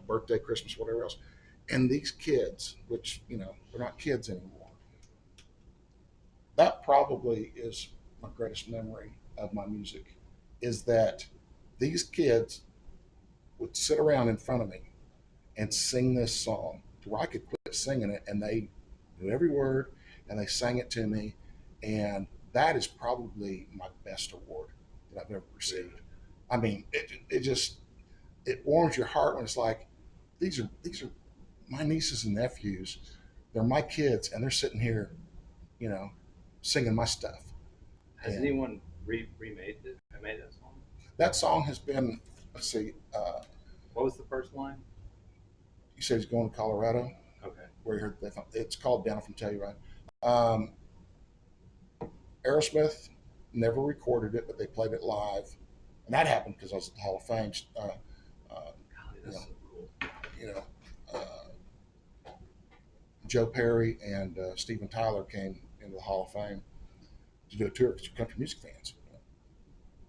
birthday, Christmas, whatever else. And these kids, which they're not kids anymore, that probably is my greatest memory of my music, is that these kids would sit around in front of me and sing this song to where I could quit singing it, and they knew every word and they sang it to me. And that is probably my best award that I've ever received. I mean, it just it warms your heart when it's like these are my nieces and nephews. They're my kids, and they're sitting here, you know, singing my stuff. Has And anyone remade it? I made that song. that song has been, let's see, What was the first line? you said he's going to Colorado, Okay. where you heard that. It's called Down From Telluride. Um, Aerosmith never recorded it, but they played it live, and that happened because I was at the Hall of Fame. Golly, You that's know, so cool. you know, Joe Perry and Steven Tyler came into the Hall of Fame to do a tour because country music fans.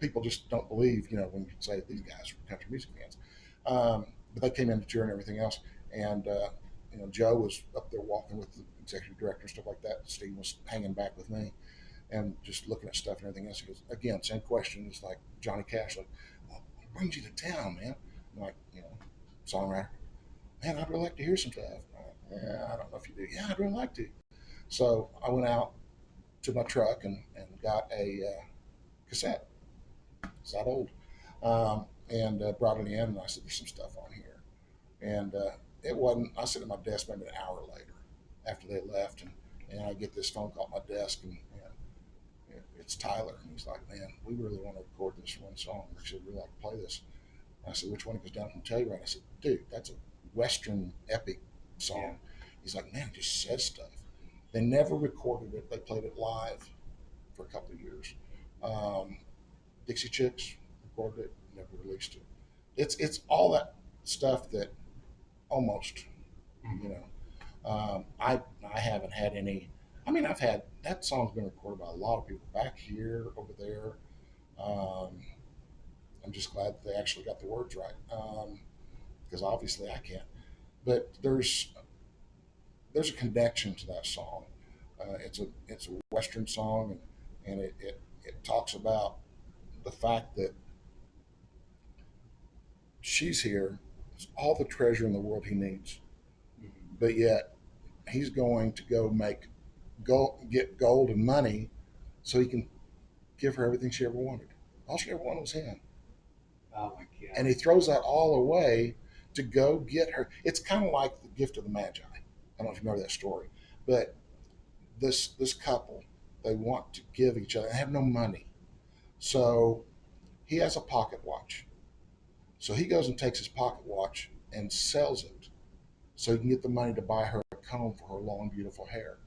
People just don't believe, when you say these guys are country music fans. But they came in to tour and everything else. And, Joe was up there walking with the executive director and stuff like that. Steve was hanging back with me and just looking at stuff and everything else. He goes, again, same question. It's like Johnny Cash, like, well, what brings you to town, man? I'm like, songwriter. Man, I'd really like to hear some stuff. Yeah, I don't know if you do. Yeah, I'd really like to. So I went out to my truck and got a cassette. It's that old. And brought it in, and I said, there's some stuff on here. And it wasn't, I sat at my desk maybe an hour later after they left, and I get this phone call at my desk, and it's Tyler. And he's like, man, we really want to record this one song. We should really like to play this. And I said, which one? He goes, Down From Telluride. I said, dude, that's a Western epic song. Yeah. He's like, man, it just says stuff. They never recorded it. They played it live for a couple of years. Dixie Chicks recorded it, never released it. It's all that stuff that almost, I haven't had any. I mean, I've had that song's been recorded by a lot of people back here, over there. Um, I'm just glad that they actually got the words right, because obviously I can't. But there's a connection to that song. It's a Western song, and it talks about the fact that she's here. It's all the treasure in the world he needs, but yet he's going to get gold and money so he can give her everything she ever wanted. All she ever wanted was him. Oh my God. And he throws that all away to go get her. It's kind of like the gift of the Magi. I don't know if you remember that story, but this couple, they want to give each other. They have no money, so he has a pocket watch. So he goes and takes his pocket watch and sells it so he can get the money to buy her a comb for her long, beautiful hair.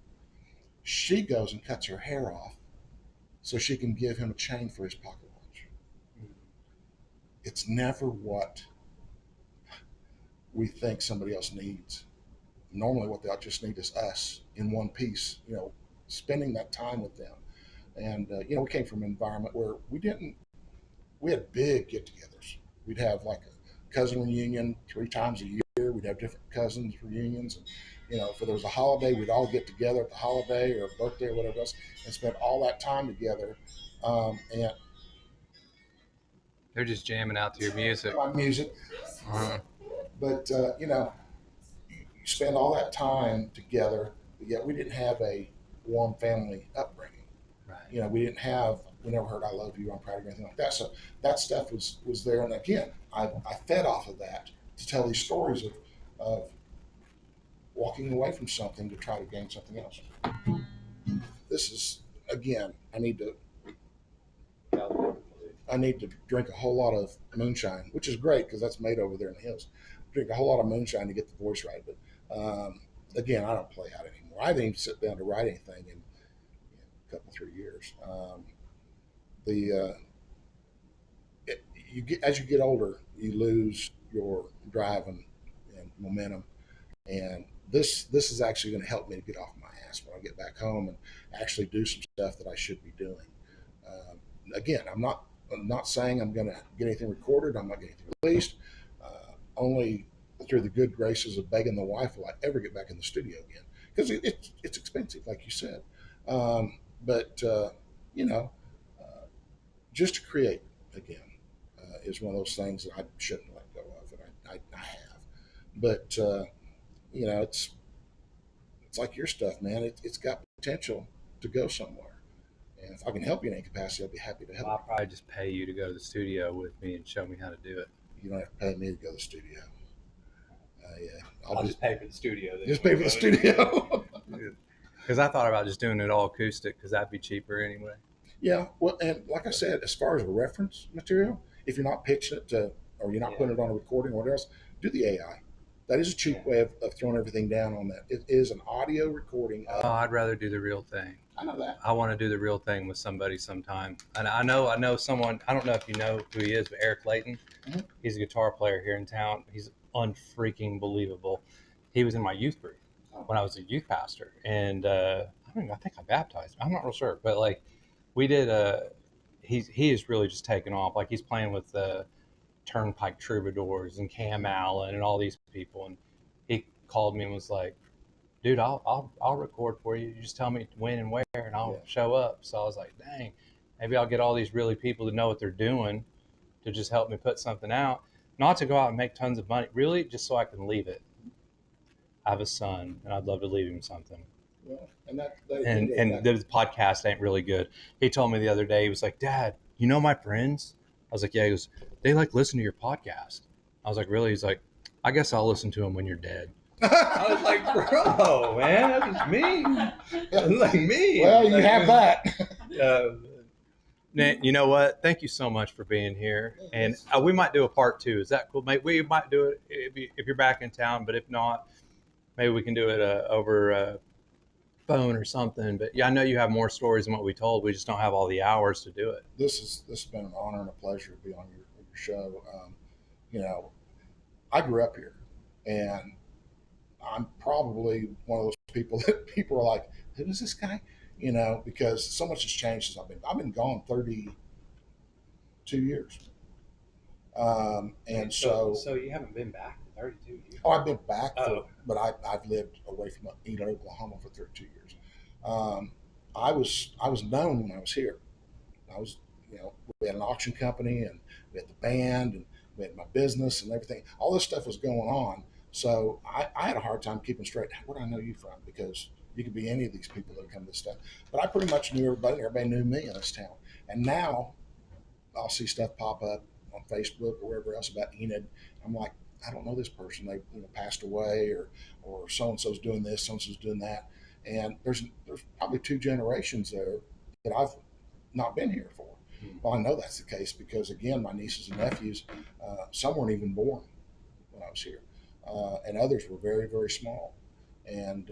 She goes and cuts her hair off so she can give him a chain for his pocket watch. It's never what we think somebody else needs. Normally, what they just need is us in one piece, spending that time with them. And, we came from an environment where we had big get togethers. We'd have like a cousin reunion 3 times a year. We'd have different cousins reunions. And, if there was a holiday, we'd all get together at the holiday or birthday or whatever else and spend all that time together. And They're just jamming out to your music. my music. But, you spend all that time together, but yet we didn't have a warm family upbringing. Right. We never heard "I love you," "I'm proud of you," anything like that. So that stuff was there, and again, I fed off of that to tell these stories of walking away from something to try to gain something else. This is again, I need to drink a whole lot of moonshine, which is great because that's made over there in the hills. Drink a whole lot of moonshine to get the voice right, but again, I don't play out anymore. I didn't even sit down to write anything in a couple 3 years. As you get older, you lose your drive and momentum, and this is actually going to help me to get off my ass when I get back home and actually do some stuff that I should be doing. Again, I'm not saying I'm going to get anything recorded. I'm not getting anything released. Only through the good graces of begging the wife will I ever get back in the studio again, because it's expensive, like you said. But just to create again is one of those things that I shouldn't let go of. I have, but it's like your stuff, man. It's got potential to go somewhere, and if I can help you in any capacity, I'll be happy to help. I'll probably just pay you to go to the studio with me and show me how to do it. You don't have to pay me to go to the studio. Yeah, I'll just pay for the studio. Then. Just pay for the studio. Because I thought about just doing it all acoustic, because that'd be cheaper anyway. Yeah, well, and like I said, as far as reference material, if you're not pitching it to, or you're not putting it on a recording or whatever else, do the AI. That is a cheap way of throwing everything down on that. It is an audio recording. I'd rather do the real thing. I know that. I want to do the real thing with somebody sometime. And I know someone, I don't know if you know who he is, but Eric Layton. Mm-hmm. He's a guitar player here in town. He's unfreaking believable. He was in my youth group when I was a youth pastor. And I think I baptized him. I'm not real sure. But like we did, he is really just taken off. Like he's playing with the Turnpike Troubadours and Cam Allen and all these people. And he called me and was like, dude, I'll record for you. You just tell me when and where, and I'll show up. So I was like, dang, maybe I'll get all these really people to know what they're doing to just help me put something out. Not to go out and make tons of money, really, just so I can leave it. I have a son, and I'd love to leave him something. Well, and the podcast ain't really good. He told me the other day, he was like, Dad, you know my friends? I was like, yeah. He goes, they like listen to your podcast. I was like, really? He's like, I guess I'll listen to them when you're dead. I was like, bro, man, that's just me. That's like me. Well, you have that. You know what? Thank you so much for being here. And we might do a part 2. Is that cool, mate? We might do it if you're back in town, but if not, maybe we can do it over phone or something. But yeah, I know you have more stories than what we told. We just don't have all the hours to do it. This has been an honor and a pleasure to be on your show. I grew up here, and I'm probably one of those people that people are like, who is this guy? Because so much has changed since I've been gone 32 years. And so you haven't been back for 32 years. Oh, I've been back, but I've lived away from Enid, Oklahoma for 32 years. I was known when I was here. I was, we had an auction company, and we had the band, and we had my business and everything. All this stuff was going on. So I had a hard time keeping straight. Where do I know you from? Because you could be any of these people that come to this stuff. But I pretty much knew everybody. Everybody knew me in this town. And now I'll see stuff pop up on Facebook or wherever else about Enid. I'm like, I don't know this person. They passed away, or so and so's doing this, so and so's doing that. And there's probably 2 generations there that I've not been here for. Well, I know that's the case because, again, my nieces and nephews, some weren't even born when I was here, and others were very, very small. And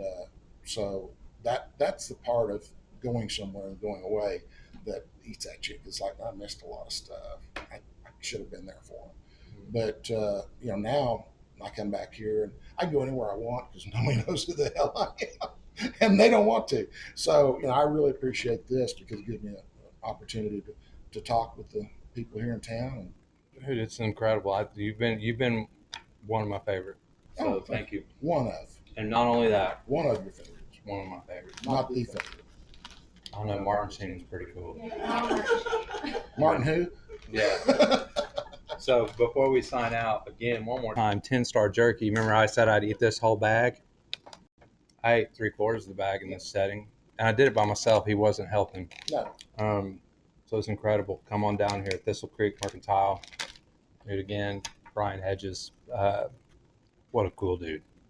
so that's the part of going somewhere and going away that eats at you. It's like, I missed a lot of stuff. I should have been there for them. But now I come back here and I go anywhere I want because nobody knows who the hell I am, and they don't want to. So I really appreciate this because it gives me an opportunity to talk with the people here in town. Dude, it's incredible. You've been one of my favorites. So thank you. One of. And not only that, one of your favorites. One of my favorites. Not the favorite. I don't know. Martin seems pretty cool. Martin who? Yeah. So before we sign out, again, one more time, 10-star jerky. Remember I said I'd eat this whole bag? I ate 3/4 of the bag in this setting. And I did it by myself. He wasn't helping. No. So it's incredible. Come on down here at Thistle Creek Mercantile. Do it again. Brian Hedges. What a cool dude.